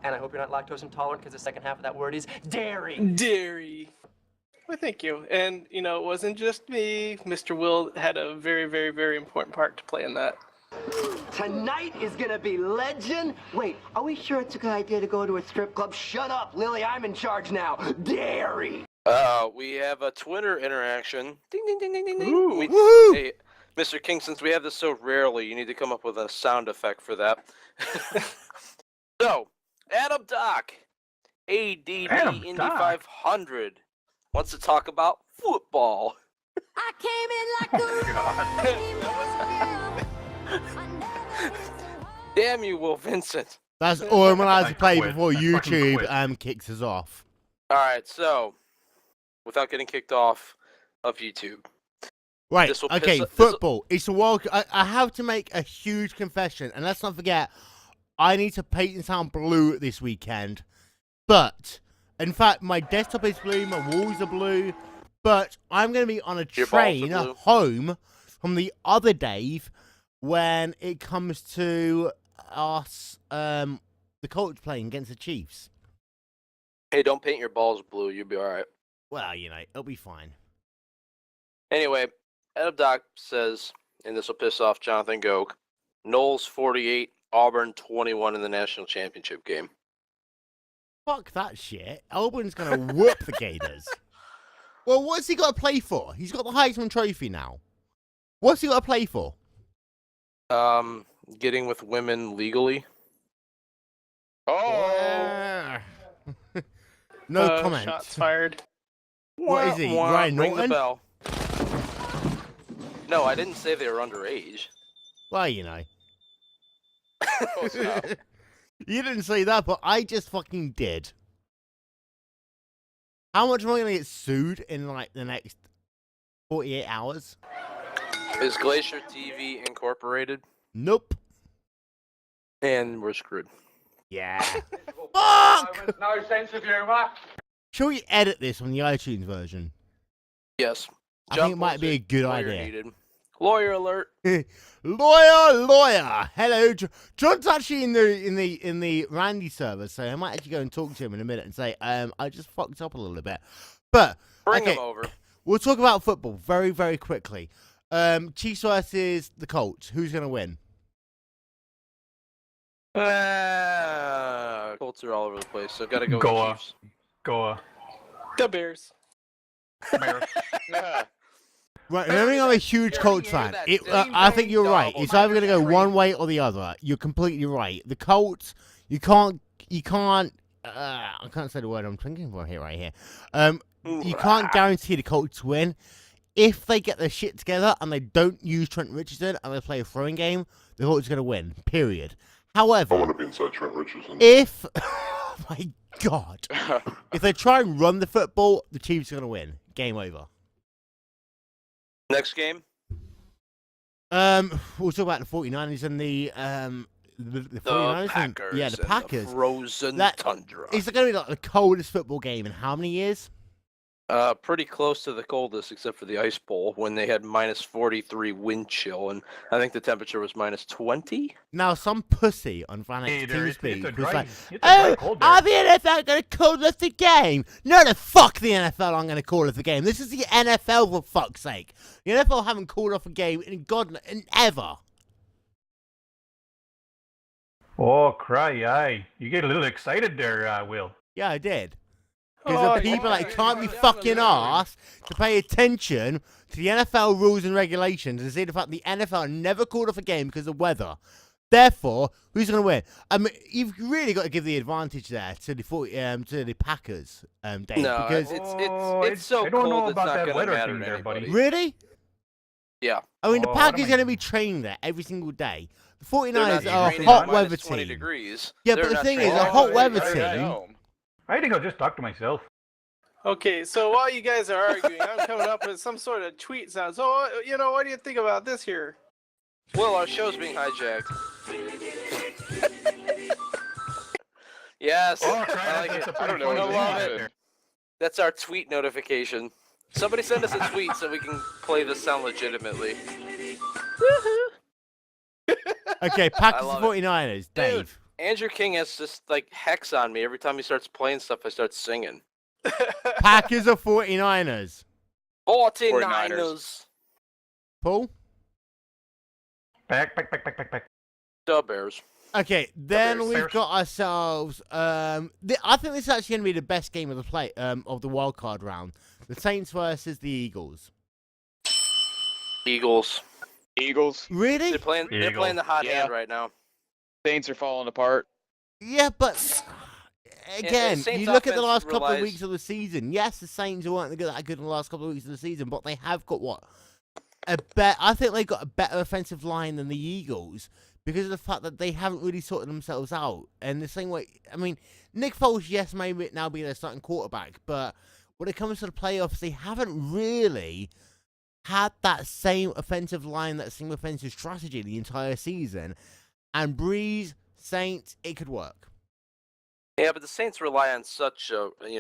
And I hope you're not lactose intolerant because the second half of that word is dairy. Dairy. Well, thank you. And, you know, it wasn't just me. Mr. Will had a very, very, very important part to play in that. Tonight is gonna be legend. Wait, are we sure it's a good idea to go to a strip club? Shut up, Lily. I'm in charge now. Dairy. We have a Twitter interaction. Ding, ding, ding, ding, ding, ding. Ooh, We- woohoo! Hey, Mr. King, since we have this so rarely, you need to come up with a sound effect for that. So, Adam Dock, ADD Adam Indy Dock. 500, wants to talk about football. I came in like a Damn you, Will Vincent. That's all I'm allowed to I play quit. before I fucking YouTube quit. kicks us off. All right, so, without getting kicked off of YouTube. Right, This'll okay, piss- football. It's a World I have to make a huge confession, and let's not forget, I need to paint and sound blue this weekend. But, in fact, my desktop is blue, my walls are blue, but I'm going to be on a Your balls are train blue. home from the other Dave when it comes to us, the Colts playing against the Chiefs. Hey, don't paint your balls blue. You'll be all right. Well, you know, it'll be fine. Anyway, Adam Dock says, and this will piss off Jonathan Goke, Knowles 48, Auburn 21 in the national championship game. Fuck that shit. Auburn's going to whoop the Gators. Well, what's he got to play for? He's got the Heisman Trophy now. What's he got to play for? Getting with women legally. Oh, No comment. Shots fired. What is he, Wah, wah, Ryan ring the Norton? bell. No, I didn't say they were underage. Well, you know. close enough. You didn't say that, but I just fucking did. How much am I going to get sued in, like, the next 48 hours? Is GlacierTV incorporated? Nope. And we're screwed. Yeah. Fuck! No sense of humor. Shall we edit this on the iTunes version? Yes. I think it might be a good idea. Needed. Lawyer alert. Lawyer. Hello, John's actually in the Randy server, so I might actually go and talk to him in a minute and say, I just fucked up a little bit. But Bring okay, him over. we'll talk about football very, very quickly. Chiefs versus the Colts. Who's gonna win? Colts are all over the place, so gotta go with Goa. Chiefs. Goa. The Bears. Bears. Right, remembering I'm a huge Colts fan, I think you're right. It's either going to go one way or the other. You're completely right. The Colts, I can't say the word I'm thinking for here, right here. You can't guarantee the Colts win. If they get their shit together and they don't use Trent Richardson and they play a throwing game, the Colts are going to win, period. However, I want to be inside Trent Richardson. if, oh my God, if they try and run the football, the Chiefs are going to win. Game over. Next game? We'll talk about the 49ers and the 49ers. Packers. The Packers. The frozen tundra. It's going to be like the coldest football game in how many years? Pretty close to the coldest, except for the Ice Bowl, when they had minus 43 wind chill, and I think the temperature was minus 20. Now, some pussy on Vanix TeamSpeak was like, cold are the NFL going to call us the game? No, the fuck the NFL aren't going to call us the game. This is the NFL, for fuck's sake. The NFL haven't called off a game in ever. Oh, cry, aye. You get a little excited there, Will. Yeah, I did. Because the people that can't be fucking arsed to pay attention to the NFL rules and regulations and see the fact the NFL never called off a game because of weather. Therefore, who's going to win? I mean, you've really got to give the advantage there to the Packers, Dave. No, because it's so I don't know cold, it's about not that going to weather matter thing to there, anybody. buddy. Really? Yeah. I mean, the what Packers am are I- going to be training there every single day. The They're not 49ers are a training hot at weather minus 20 team. degrees. Yeah, They're but the not thing is, training a at hot minus weather 20 team. I think I'll just talk to myself. Okay, so while you guys are arguing, I'm coming up with some sort of tweet sound. So, what do you think about this here? Will, our show's being hijacked. Yes. Oh, I crap, like that's it. a pretty I don't know funny what thing. happened. That's our tweet notification. Somebody send us a tweet so we can play this sound legitimately. Okay, Packers love 49ers, Dave. Dude, Andrew King has this like hex on me. Every time he starts playing stuff, I start singing. Packers or 49ers? 49ers. Paul? Back. The Bears. Okay, then Bears. we've got ourselves. I think this is actually going to be the best game of the of the wild card round. The Saints versus the Eagles. Eagles. Really? They're playing the hot hand right now. Saints are falling apart. Yeah, but again, Saints you look at the offense last couple of relies- weeks of the season. Yes, the Saints weren't that good in the last couple of weeks of the season, but they have got I think they got a better offensive line than the Eagles because of the fact that they haven't really sorted themselves out. And the same way, I mean, Nick Foles, yes, may now be their starting quarterback, but when it comes to the playoffs, they haven't really had that same offensive line, that same offensive strategy the entire season. And Breeze, Saints, it could work. Yeah, but the Saints rely on such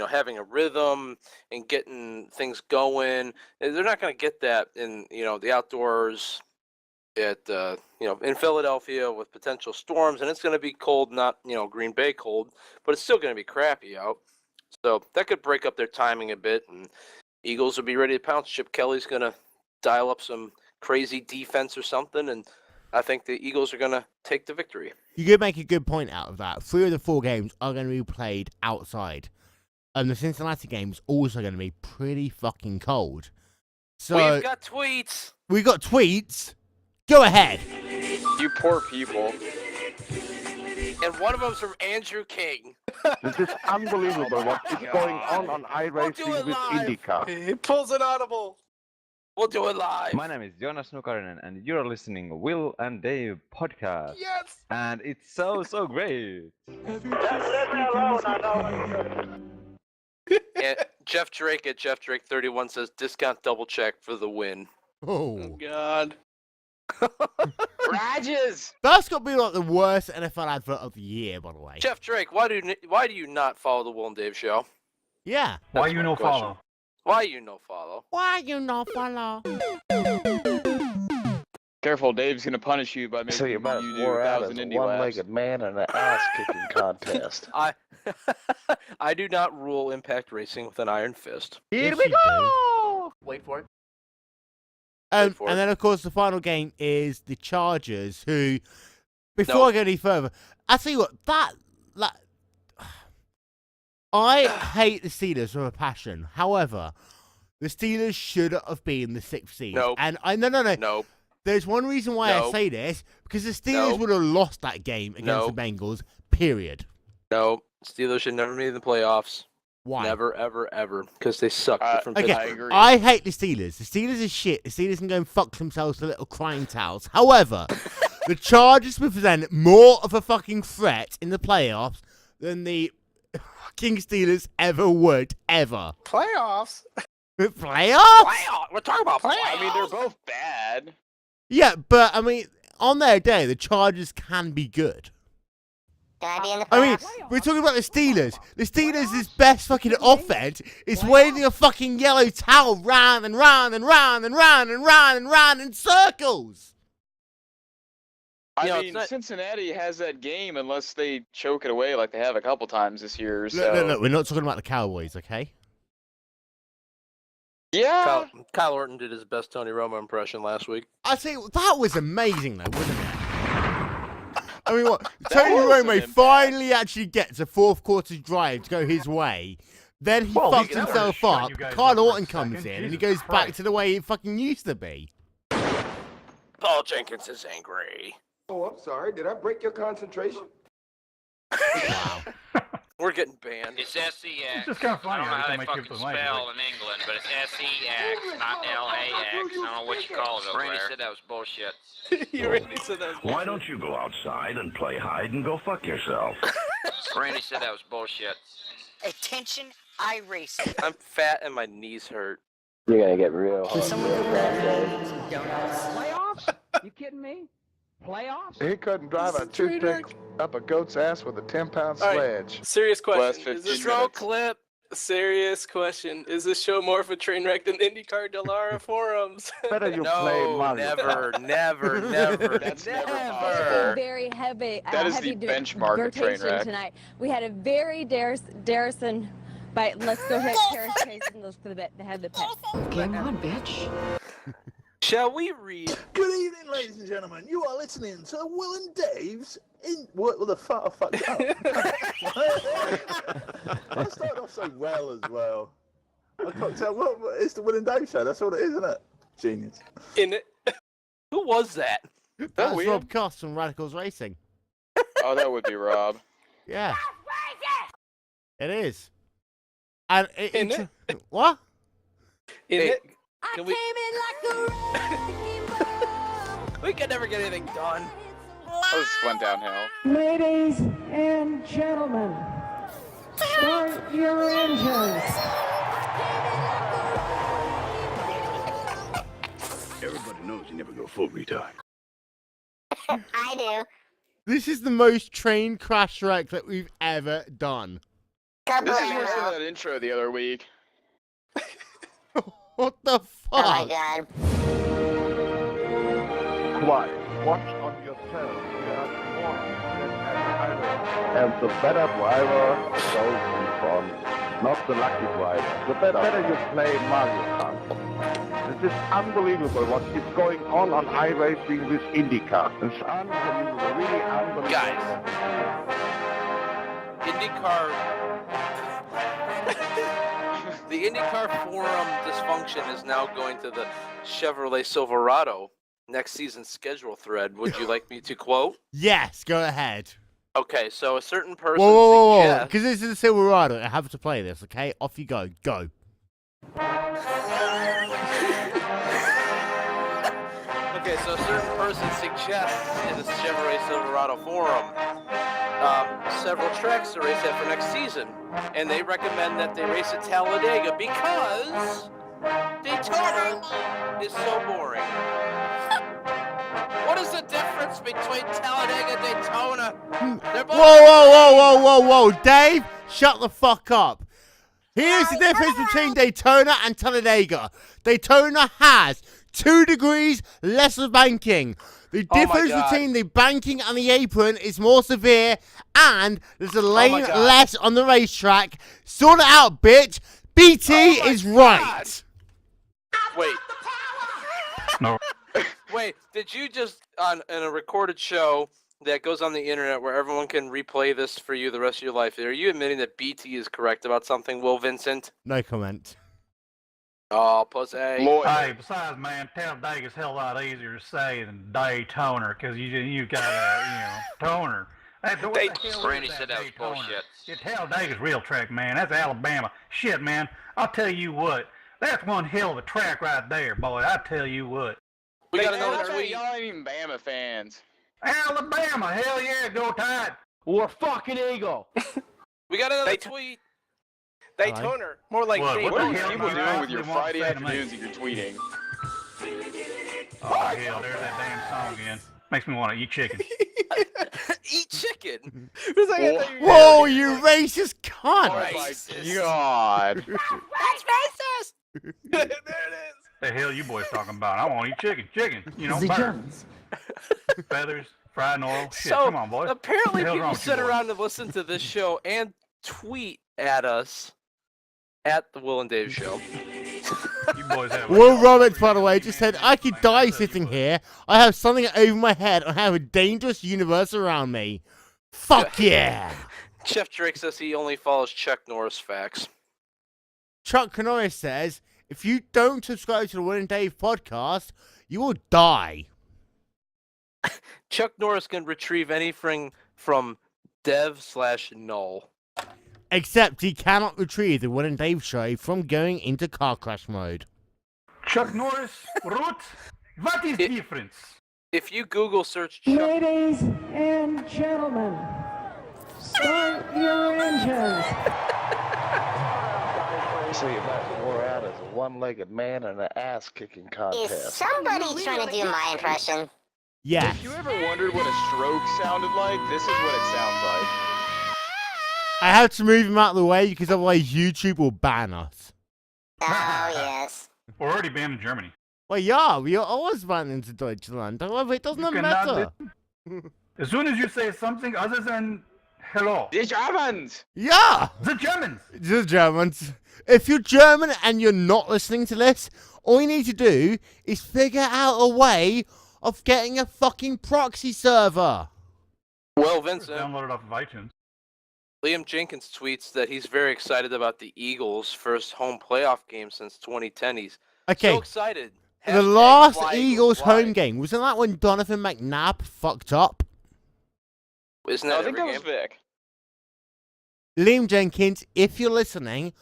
having a rhythm and getting things going. They're not going to get that in the outdoors at in Philadelphia with potential storms, and it's going to be cold, not Green Bay cold, but it's still going to be crappy out. So that could break up their timing a bit, and Eagles will be ready to pounce. Chip Kelly's going to dial up some crazy defense or something, and I think the Eagles are going to take the victory. You could make a good point out of that. 3 of the 4 games are going to be played outside. And the Cincinnati game's also going to be pretty fucking cold. So We've got tweets. We got tweets. Go ahead. You poor people. And one of them's from Andrew King. This is unbelievable what is going on iRacing with IndyCar. He pulls an audible. We'll do it live. My name is Jonas Nukarinen, and you're listening to Wil and Dave Podcast. Yes! And it's so great. And Jeff Drake at Jeff Drake 31 says discount double check for the win. Oh. God. Rages! That's got to be like the worst NFL advert of the year, by the way. Jeff Drake, why do you not follow the Will and Dave show? Yeah. Why That's you my no question. follow? Why you no follow? Why you not follow? Careful, Dave's gonna punish you by making So you might you have do wore out as 1,000 a Indy laps. one-legged man in an ass-kicking contest. I do not rule Impact Racing with an iron fist. Here we go! Wait for it. And for it. then, of course, the final game is the Chargers, who, before I go any further, I tell you what, I hate the Steelers with a passion. However, the Steelers should have been the 6th seed. Nope. And no. Nope. There's one reason why I Nope. say this, because the Steelers Nope. would have lost that game against Nope. the Bengals, period. No, Steelers should never be in the playoffs. Why? Never, ever, ever. Because they suck. They're from Okay, Pittsburgh. I hate the Steelers. The Steelers are shit. The Steelers can go and fuck themselves to little crying towels. However, the Chargers present more of a fucking threat in the playoffs than the fucking Steelers ever would, ever. Playoffs? Playoffs? We're talking about playoffs. I mean, they're both bad. Yeah, but, I mean, on their day, the Chargers can be good. Can I be in the I mean, playoffs? we're talking about the Steelers. The Steelers' best fucking offense is waving a fucking yellow towel round and round and round and round and round and round in circles. I You know, mean, it's not- Cincinnati has that game unless they choke it away like they have a couple times this year. So. Look, we're not talking about the Cowboys, okay? Yeah. Kyle Orton did his best Tony Romo impression last week. I tell you, that was amazing, though, wasn't it? I mean, what? That Tony was an Romo impact. finally actually gets a fourth quarter drive to go his way. Then he Well, fucks we can himself shut up. you guys Kyle up for a Orton comes second. in and he Jesus goes back Christ. to the way it fucking used to be. Paul Jenkins is angry. Oh, I'm sorry. Did I break your concentration? Wow. We're getting banned. It's S-E-X. It's just kinda funny I don't know every how time they I keep fucking the mic, spell in England, but it's S-E-X, not L-A-X. I don't know what you call it over Randy there. said that was bullshit. You already said that. Why don't you go outside and play hide and go fuck yourself? Randy said that was bullshit. Attention, iRacing. I'm fat and my knees hurt. You're gonna get real Can hard. someone grab some donuts? Playoffs? You kidding me? Playoffs? He couldn't drive a toothpick up a goat's ass with a 10-pound All right, sledge. serious Last question. 15 Is this minutes. clip? Serious question. Is this show more of a train wreck than IndyCar Delara forums? Better you play No, Mario. never. That's never A possible. very heavy, That is heavy the benchmark of train rotation wreck. tonight. We had a very Darrison. But let's go hit Paris Chase and let's for the bit. They had the pick. Game on, bitch. Shall we read? Good evening, ladies and gentlemen. You are listening to Will and Dave's in what the fuck I fucked up. I started off so well as well. I can't tell what it's the Will and Dave show. That's all it is, isn't it? Genius. In it. Who was that? That's weird? Rob Cost from Radicals Racing. Oh, that would be Rob. Yeah. It is. And In it? What? In Hey, it. I Can came we- in like a wrecking ball. We can never get anything done. That just went downhill. Ladies and gentlemen, start your engines. Everybody knows you never go full retard. I do. This is the most train crash wreck that we've ever done. This is worse than that intro the other week. What the fuck? Oh my god. Quiet. Watch on yourself. You are more and the better driver goes in front, not the lucky driver. The better you play Mario Kart. This is unbelievable what is going on iRacing with IndyCar. It's unbelievable, really unbelievable. Guys. IndyCar. The IndyCar forum dysfunction is now going to the Chevrolet Silverado next season's schedule thread. Would you like me to quote? Yes, go ahead. Okay, so a certain person Whoa. suggests... Because this is a Silverado. I have to play this, okay? Off you go. Go. Okay, so a certain person suggests in the Chevrolet Silverado forum several tracks to race at for next season, and they recommend that they race at Talladega because Daytona is so boring. What is the difference between Talladega and Daytona? They're both Whoa, Dave, shut the fuck up. Here's the difference between Daytona and Talladega. Daytona has 2 degrees less of banking. The difference between the banking and the apron is more severe, and there's a lane less on the racetrack. Sort it out, bitch. BT is right. Wait. No. Wait, did you just, in a recorded show that goes on the internet where everyone can replay this for you the rest of your life, are you admitting that BT is correct about something, Will Vincent? No comment. Oh, pussy. Hey, besides, man, Talladega's a hell of a lot easier to say than Daytona, because you got a, toner. Randy said that was bullshit. Yeah, Talladega's real track, man. That's Alabama. Shit, man. I'll tell you what. That's one hell of a track right there, boy. I tell you what. We got another tweet. Y'all ain't even Bama fans. Alabama, hell yeah, go Tide. Or fucking Eagle. We got another tweet. Daytona. More like What Daytona. are you people doing with your Friday afternoons if you're tweeting? Oh, hell, there's that damn song again. Makes me want to eat chicken. Eat chicken? Whoa, you racist cunt. Oh my god. That's racist! There it is. The hell you boys talking about? I want to eat chicken. Chicken, The butter, Germans. feathers, fried oil. Shit, So, come on, boys. apparently What the hell's wrong people with sit you boys? around and listen to this show and tweet at us at the Will and Dave Show. You boys have Will Roberts, by the way, just said, I could die sitting here. I have something over my head. I have a dangerous universe around me. Fuck yeah. Jeff Drake says he only follows Chuck Norris facts. Chuck Norris says, if you don't subscribe to the Wil and Dave podcast, you will die. Chuck Norris can retrieve anything from dev/null. Except he cannot retrieve the Wil and Dave show from going into car crash mode. Chuck Norris, Root, what is the difference? If you Google search Chuck... Ladies and gentlemen, start your engines. So you might wore out as a one-legged man in an ass-kicking contest. Is somebody trying to do my impression? Yeah. If you ever wondered what a stroke sounded like, this is what it sounds like. I have to move him out of the way because otherwise YouTube will ban us. Oh, yes. We're already banned in Germany. Well, yeah, we are always banned into Deutschland. However, it doesn't matter. As soon as you say something other than hello. The Germans! Yeah! The Germans! The Germans. If you're German and you're not listening to this, all you need to do is figure out a way of getting a fucking proxy server. Well, Vincent, Download it off of iTunes. Liam Jenkins tweets that he's very excited about the Eagles' first home playoff game since 2010. He's so excited. The Hashtag last fly Eagles fly. home game, wasn't that when Donovan McNabb fucked up? Isn't No, that I think every that was game? Vic. Liam Jenkins, if you're listening,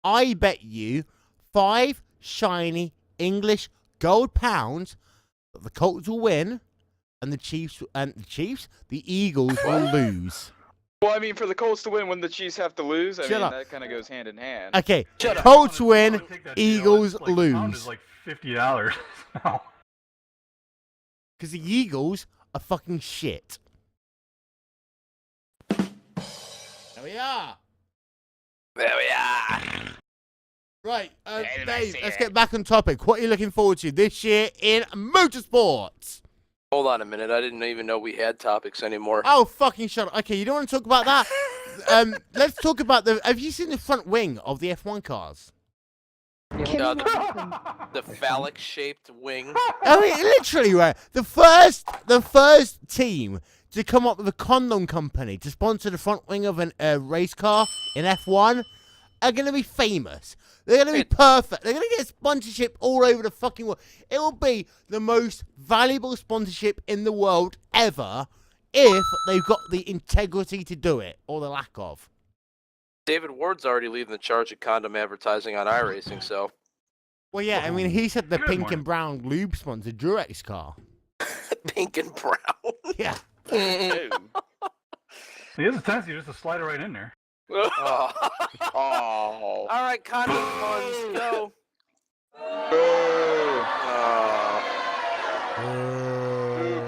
I bet you 5 shiny English gold pounds that the Colts will win and the Eagles will lose. Well, I mean, for the Colts to win when the Chiefs have to lose, I Shut mean, up. that kind of goes hand in hand. Okay, Colts win, Eagles Pound lose. is like $50. Because the Eagles are fucking shit. There we are. There we are. Right, Dave, let's get back on topic. What are you looking forward to this year in motorsports? Hold on a minute. I didn't even know we had topics anymore. Oh, fucking shut up. Okay, you don't want to talk about that? Let's talk about have you seen the front wing of the F1 cars? The phallic-shaped wing. I mean, literally, right? The first team to come up with a condom company to sponsor the front wing of a race car in F1 are going to be famous. They're going to be perfect. They're going to get sponsorship all over the fucking world. It will be the most valuable sponsorship in the world ever if they've got the integrity to do it, or the lack of. David Ward's already leading the charge of condom advertising on iRacing, so... Well, yeah, I mean, he said the pink and brown lube sponsored Durex car. Pink and brown? Yeah. He has a tendency just to slide it right in there. Oh. All right, condom puns, go. Boo,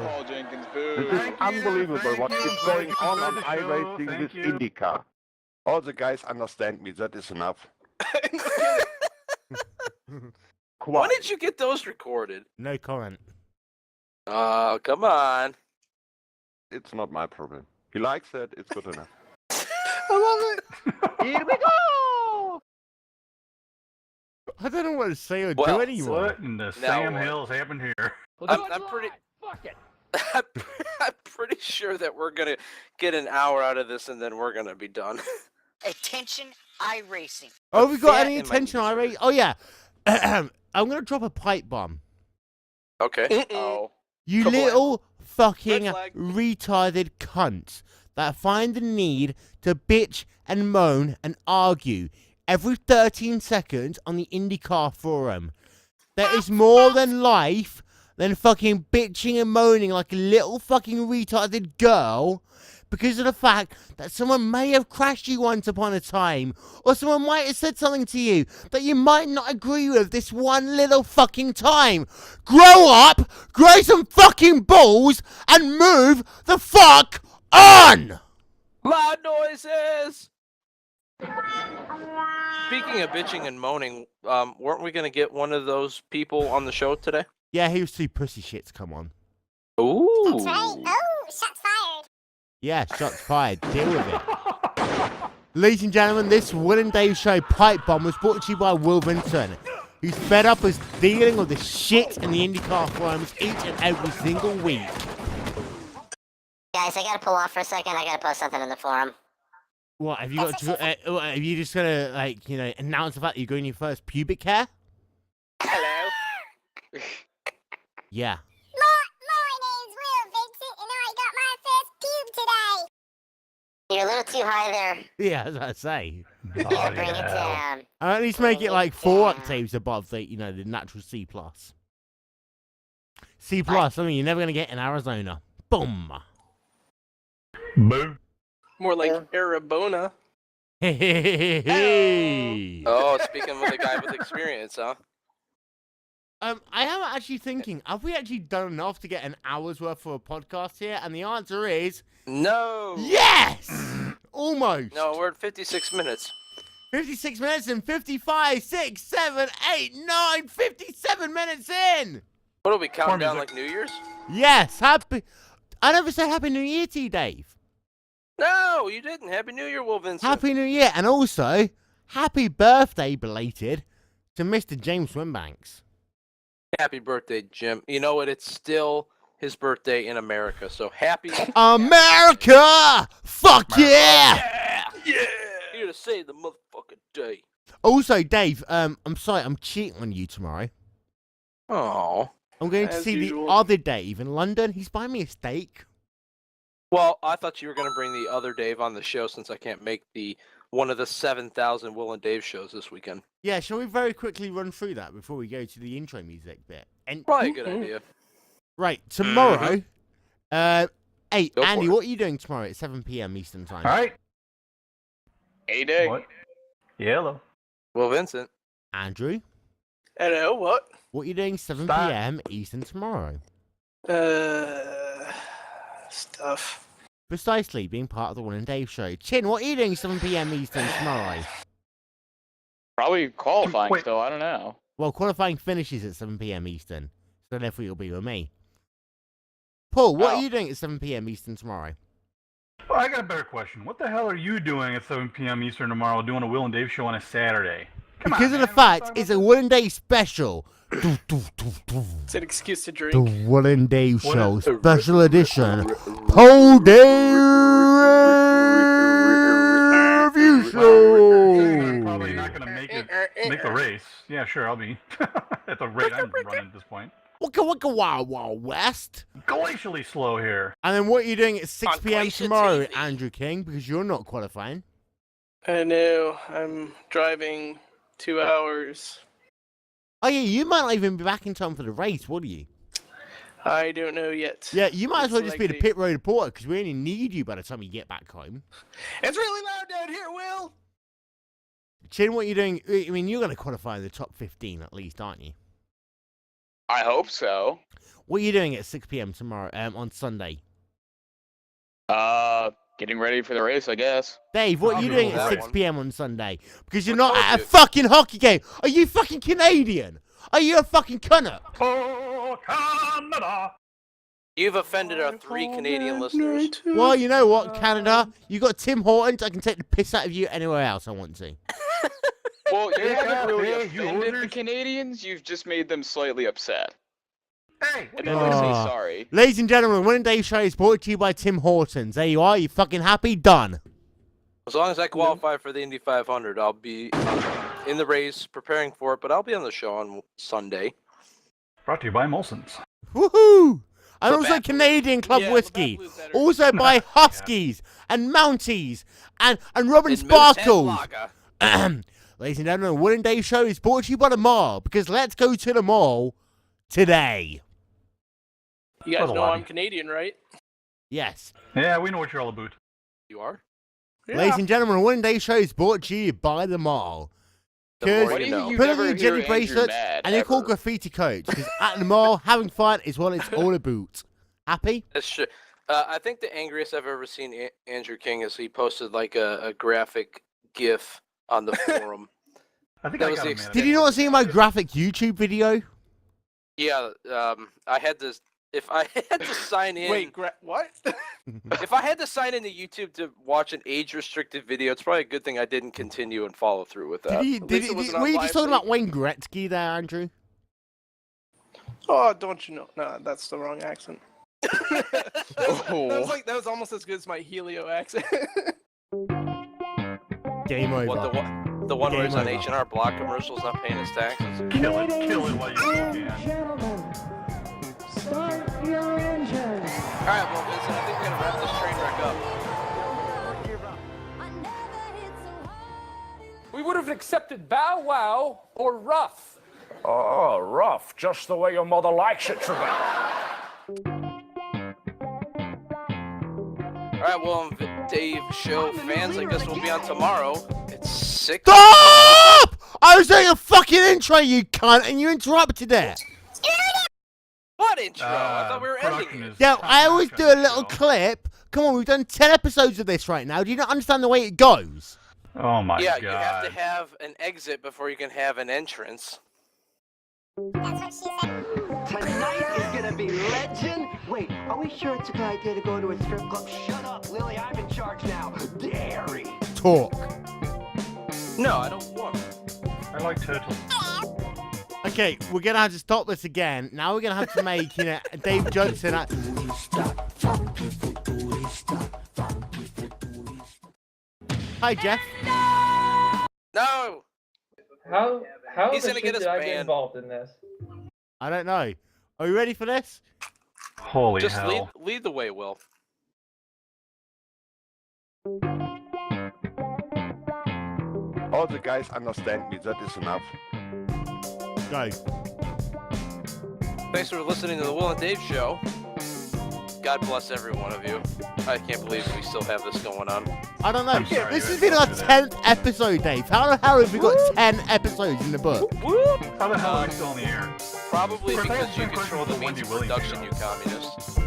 Paul Jenkins, boo. This is unbelievable what is going on iRacing with IndyCar. All the guys understand me. That is enough. When did you get those recorded? No comment. Oh, come on. It's not my problem. He likes it. It's good enough. I love it. Here we go! I don't know what to say or Well, do anymore. What in the Sam Hills happened here? I'm pretty. Fuck it. I'm pretty sure that we're gonna get an hour out of this, and then we're gonna be done. Attention, iRacing. Oh, we got fat any in my attention already? Oh, yeah. I'm going to drop a pipe bomb. Okay. Oh. You Come on. little fucking Red flag. retarded cunts that find the need to bitch and moan and argue every 13 seconds on the IndyCar forum. There is more than life than fucking bitching and moaning like a little fucking retarded girl because of the fact that someone may have crashed you once upon a time, or someone might have said something to you that you might not agree with this one little fucking time. Grow up, grow some fucking balls, and move the fuck on! Loud noises! Speaking of bitching and moaning, weren't we gonna get one of those people on the show today? Yeah, he was too pussy shit to come on. Ooh. That's right. Oh, shots fired. Yeah, shots fired. Deal with it. Ladies and gentlemen, this Wil and Dave show pipe bomb was brought to you by Will Vincent, who's fed up with dealing with the shit in the IndyCar forums each and every single week. Guys, I gotta pull off for a second. I gotta post something in the forum. What, have you got to, have you just gonna, like, you know, announce the fact that you're going your first pubic hair? Hello. Yeah. My name's Will Vincent, and I got my first pube today. You're a little too high there. Yeah, as I say. You gotta bring it down. At least make it like 4 octaves above the, you know, the natural C+. C+, I mean, you're never gonna get in Arizona. Boom. Boo. More like Arabona. Hey. Oh, speaking with a guy with experience, huh? I am actually thinking, have we actually done enough to get an hour's worth of a podcast here? And the answer is No. yes! Almost. No, we're at 56 minutes. 56 minutes and 55, 6, 7, 8, 9, 57 minutes in! What are we counting down like New Year's? Yes, happy. I never said Happy New Year to you, Dave. No, you didn't. Happy New Year, Will Vincent. Happy New Year, and also, happy birthday, belated, to Mr. James Swinbanks. Happy birthday, Jim. You know what? It's still his birthday in America, so happy America! Fuck yeah! Yeah! Here to save the motherfucking day. Also, Dave, I'm sorry, I'm cheating on you tomorrow. Oh. I'm going to As see usual. the other Dave in London. He's buying me a steak. Well, I thought you were going to bring the other Dave on the show since I can't make one of the 7,000 Will and Dave shows this weekend. Yeah, shall we very quickly run through that before we go to the intro music bit? And Probably a good idea. right, tomorrow. Hey, Go for Andy, it. what are you doing tomorrow at 7 p.m. Eastern Time? All right. Hey, Dick. What? Yeah, hello. Will Vincent. Andrew, Hello, what? what are you doing 7 Stop. p.m. Eastern tomorrow? Stuff. Precisely, being part of the Wil and Dave show. Chin, what are you doing 7 p.m. Eastern tomorrow? Probably qualifying Wait. still. I don't know. Well, qualifying finishes at 7 p.m. Eastern, so therefore you'll be with me. Paul, what Oh. are you doing at 7 p.m. Eastern tomorrow? Well, I got a better question. What the hell are you doing at 7 p.m. Eastern tomorrow doing a Will and Dave show on a Saturday? Come Because on, of the man. fact it's a Wil and Dave special. It's an excuse to drink. The Wil and Dave What show, is- special edition. Whole day review I'm show. probably not going to make the race. Yeah, sure, I'll be. At the rate I'm running at this point. Waka waka wow wow west. Glacially slow here. And then what are you doing at 6 On p.m. Glacier tomorrow, TV. Andrew King? Because you're not qualifying. I know. I'm driving 2 hours. Oh yeah, you might not even be back in time for the race, would you? I don't know yet. Yeah, you might as well It's just be the likely. pit road reporter because we only need you by the time you get back home. It's really loud down here, Will. Chin, what are you doing? I mean, you're going to qualify in the top 15 at least, aren't you? I hope so. What are you doing at 6 p.m. tomorrow? On Sunday. Getting ready for the race, I guess. Dave, what are you doing at 6 one. p.m. on Sunday? Because you're not at a fucking hockey game. Are you fucking Canadian? Are you a fucking cunner? Oh, Canada! You've offended our 3 Canadian listeners. Well, you know what, Canada? You got Tim Hortons. I can take the piss out of you anywhere else I want to. Well, you haven't really offended the Canadians. You've just made them slightly upset. Hey, and then they say sorry. Ladies and gentlemen, Wil and Dave Show is brought to you by Tim Hortons. There you are. You fucking happy? Done. As long as I qualify for the Indy 500, I'll be in the race, preparing for it, but I'll be on the show on Sunday. Brought to you by Molson's. Woohoo! And also Canadian Club Whiskey. Also by Huskies and Mounties and Robin Sparkles. Ladies and gentlemen, Wil and Dave Show is brought to you by the mall, because let's go to the mall today. You guys know I'm Canadian, right? Yes. Yeah, we know what you're all about. You are? Yeah. Ladies and gentlemen, Wil and Dave Show is brought to you by the mall. Because Why do you think you put on never your hear jelly Andrew bracelets mad, and they're called ever? graffiti coats. Because at the mall, having fun is what it's all about. Happy? That's true. I think the angriest I've ever seen Andrew King is he posted like a graphic GIF on the forum. I think that I was got the him, man. Did you not see my graphic YouTube video? Yeah, I had to. If I had to sign in. Wait, what? If I had to sign into YouTube to watch an age-restricted video, it's probably a good thing I didn't continue and follow through with that. Were you just talking about Wayne Gretzky there, Andrew? Oh, don't you know? No, that's the wrong accent. that was almost as good as my Helio accent. Game over. What, the one where he's on Game over. H&R Block commercials not paying his taxes? Kill it while you can. Gentlemen, start your engines. All right, well, Vincent, I think we're gonna wrap this train wreck up. We would have accepted Bow Wow or Rough. Oh, rough. Just the way your mother likes it, Trebek. All right, well, Dave Show fans, I guess we'll be on tomorrow. It's 6. Stop! I was doing a fucking intro, you cunt, and you interrupted it. What intro? I thought we were ending it. Yeah, I always do a little clip. Come on, we've done 10 episodes of this right now. Do you not understand the way it goes? Oh my yeah, god. you have to have an exit before you can have an entrance. That's what she said. Tonight is gonna be legend. Wait, are we sure it's a good idea to go to a strip club? Shut up, Lily. I'm in charge now. Dairy. Talk. No, I don't want. I like turtles. Okay, we're gonna have to stop this again. Now we're gonna have to make, Dave Johnson. Hi, Jeff. No. How He's the gonna shit get us did I get banned. involved in this? I don't know. Are you ready for this? Holy Just hell. lead the way, Will. All the guys understand me. That is enough. Go. Thanks for listening to the Wil and Dave Show. God bless every one of you. I can't believe we still have this going on. I don't know. I'm sorry, This has I been our didn't do that. 10th episode, Dave. How the hell have we got 10 episodes in the book? How the hell are we still in the air? Probably Chris, I have because you two control the questions means for of Wendy production, you Williams, communist.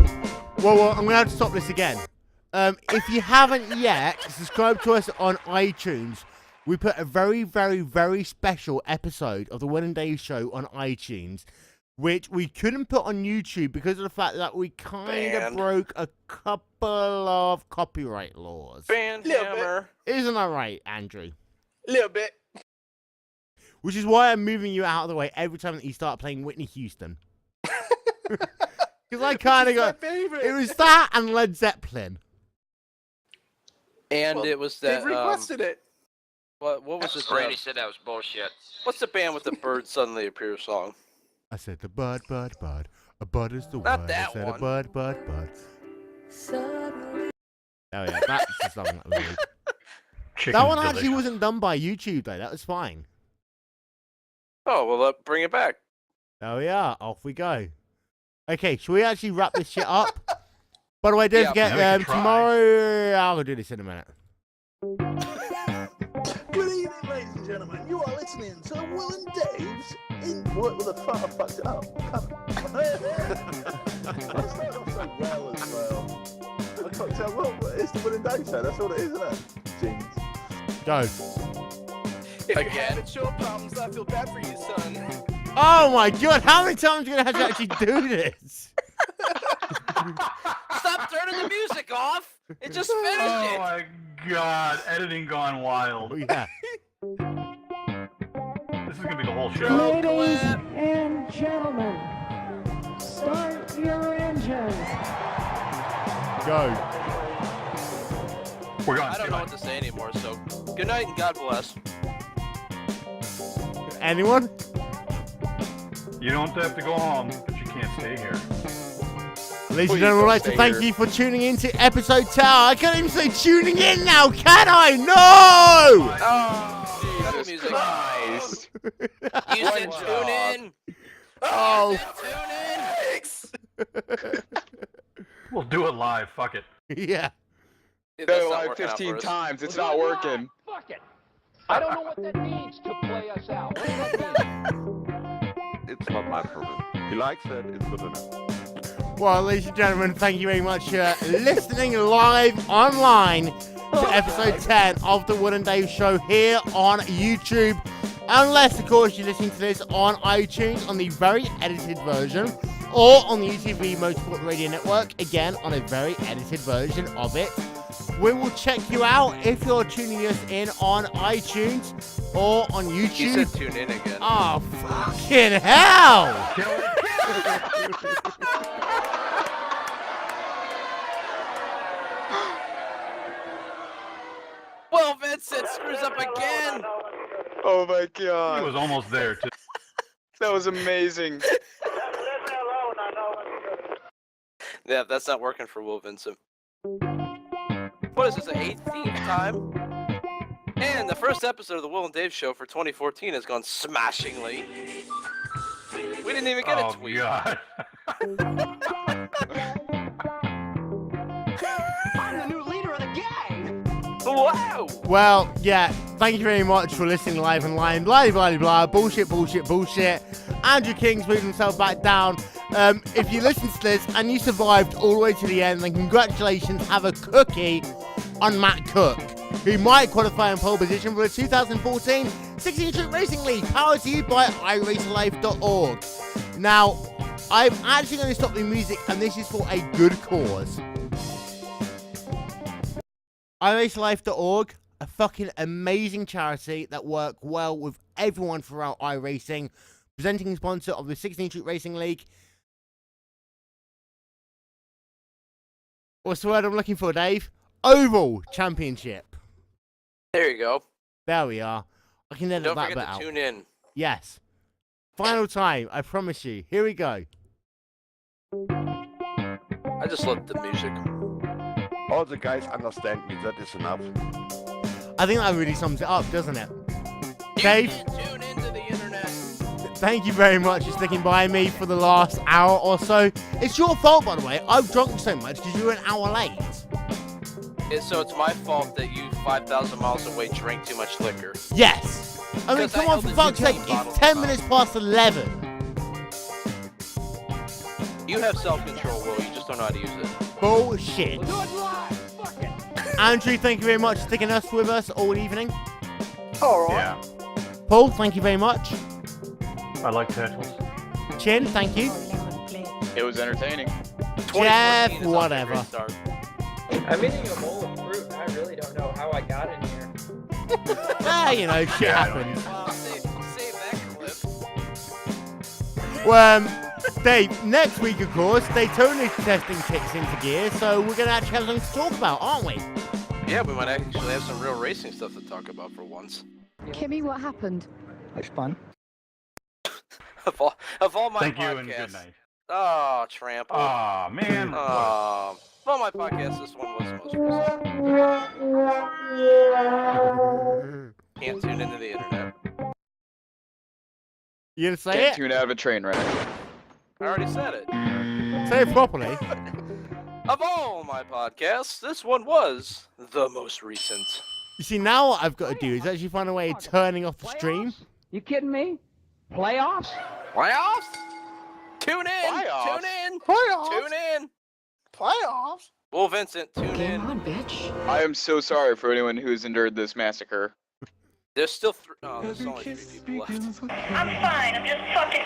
Well, I'm going to have to stop this again. If you haven't yet, subscribe to us on iTunes. We put a very, very, very special episode of the Wil and Dave Show on iTunes, which we couldn't put on YouTube because of the fact that we kind of Banned. broke a couple of copyright laws. Band Little hammer. Isn't that right, Andrew? Little bit. Which is why I'm moving you out of the way every time that you start playing Whitney Houston. Because I kind of got... favorite. It was that and Led Zeppelin. And Well, it was that. They've requested it. What was it? Randy said that was bullshit. What's the band with the bird suddenly appear song? I said the bud. A bud is the Not word. that I said one. a bud. Oh yeah, that's the song that we made. That Chicken's one actually delicious. wasn't done by YouTube though. That was fine. Oh, well, bring it back. Oh yeah, off we go. Okay, shall we actually wrap this shit up? By the way, don't Yeah, forget yeah, we can try. tomorrow. I'll do this in a minute. Good evening, ladies and gentlemen, you are listening to Wil and Dave's What the fuck? I fucked it up. I started off so well as well. I can't tell. What it's the Wil and Dave show. That's all it is, isn't it? Jeans. Go. If you're having show problems, I feel bad for you, son. Oh my god, how many times are you going to have to actually do this? Stop turning the music off. It just finished Oh it. my god, editing gone wild. Oh, yeah. This is gonna be the whole show. Ladies and gentlemen, start your engines. Go. We're going. I don't know what to say anymore, so good night and God bless. Anyone? You don't have to go home, but you can't stay here. Ladies and gentlemen, I'd like to thank you for tuning in to episode 10. I can't even say tuning in now, can I? No! Oh, that music. Christ. You said tune in. Oh. Tune in. We'll do it live. Fuck it. Yeah. Say it like 15 times. It's not working. Fuck it. I don't know what that means to play us out. What does that mean? It's not my problem. He likes it, it's good enough. Well, ladies and gentlemen, thank you very much for listening live online to episode 10 of the Wil and Dave Show here on YouTube. Unless, of course, you're listening to this on iTunes on the very edited version, or on the UTV Motorsport Radio Network, again, on a very edited version of it. We will check you out if you're tuning us in on iTunes or on YouTube. You said tune in again. Oh, fucking hell! Well, Vincent screws up again. Oh my god. He was almost there, too. That was amazing. Yeah, that's not working for Will Vincent. What is this, the 18th time? And the first episode of the Wil and Dave Show for 2014 has gone smashingly. We didn't even get a tweet. God. I'm the new leader of the gang. Wow. Well, yeah, thank you very much for listening live and line. Blah, blah, blah, bullshit, bullshit, bullshit. Andrew King's moved himself back down. If you listen to this and you survived all the way to the end, then congratulations, have a cookie on Matt Cook, who might qualify in pole position for the 2014 16 Street Racing League, powered to you by iRaceLife.org. Now, I'm actually going to stop the music, and this is for a good cause. iRaceLife.org, a fucking amazing charity that work well with everyone throughout iRacing, presenting sponsor of the 16 Street Racing League. What's the word I'm looking for, Dave? Oval Championship. There you go. There we are. I can edit Don't that forget bit to out. tune in. Yes. Final time, I promise you. Here we go. I just love the music. All the guys understand me, that is enough. I think that really sums it up, doesn't it? Dave, Tune into the internet. thank you very much for sticking by me for the last hour or so. It's your fault, by the way. I've drunk so much because you were an hour late. So it's my fault that you 5,000 miles away drank too much liquor. Yes. I mean, Because come I on, for held fuck's the sake. Jubilee It's bottle 10 up. minutes past 11. You have self-control, Will. You just don't know how to use it. Bullshit. Do it live. Fuck it. Andrew, thank you very much for sticking us with us all evening. All right. Yeah. Paul, thank you very much. I like tackles. Chin, thank you. It was entertaining. Jeff, 2014 is off to a whatever. great start. I'm eating a bowl of fruit, and I really don't know how I got in here. Ah, you know, shit happens. Well, save that clip. Well, Dave, next week, of course, Daytona testing kicks into gear, so we're going to actually have something to talk about, aren't we? Yeah, we might actually have some real racing stuff to talk about for once. Kimmy, what happened? Looks fun. Of all my Thank podcasts. you and good night. Oh, Tramp. Aw, man. Of all my podcasts, this one was the most recent. Can't tune into the internet. You going to say Can't it? tune out of a train wreck. I already said it. Say it properly. Of all my podcasts, this one was the most recent. You see, now what I've got to do is actually find a way of turning off the stream. You kidding me? Playoffs? Playoffs? Tune in. Playoffs? Tune in. Playoffs? Tune in. Playoffs? Well, Vincent, tune in. Come on, bitch. I am so sorry for anyone who's endured this massacre. There's still there's only 3 people left. I'm fine. I'm just fucking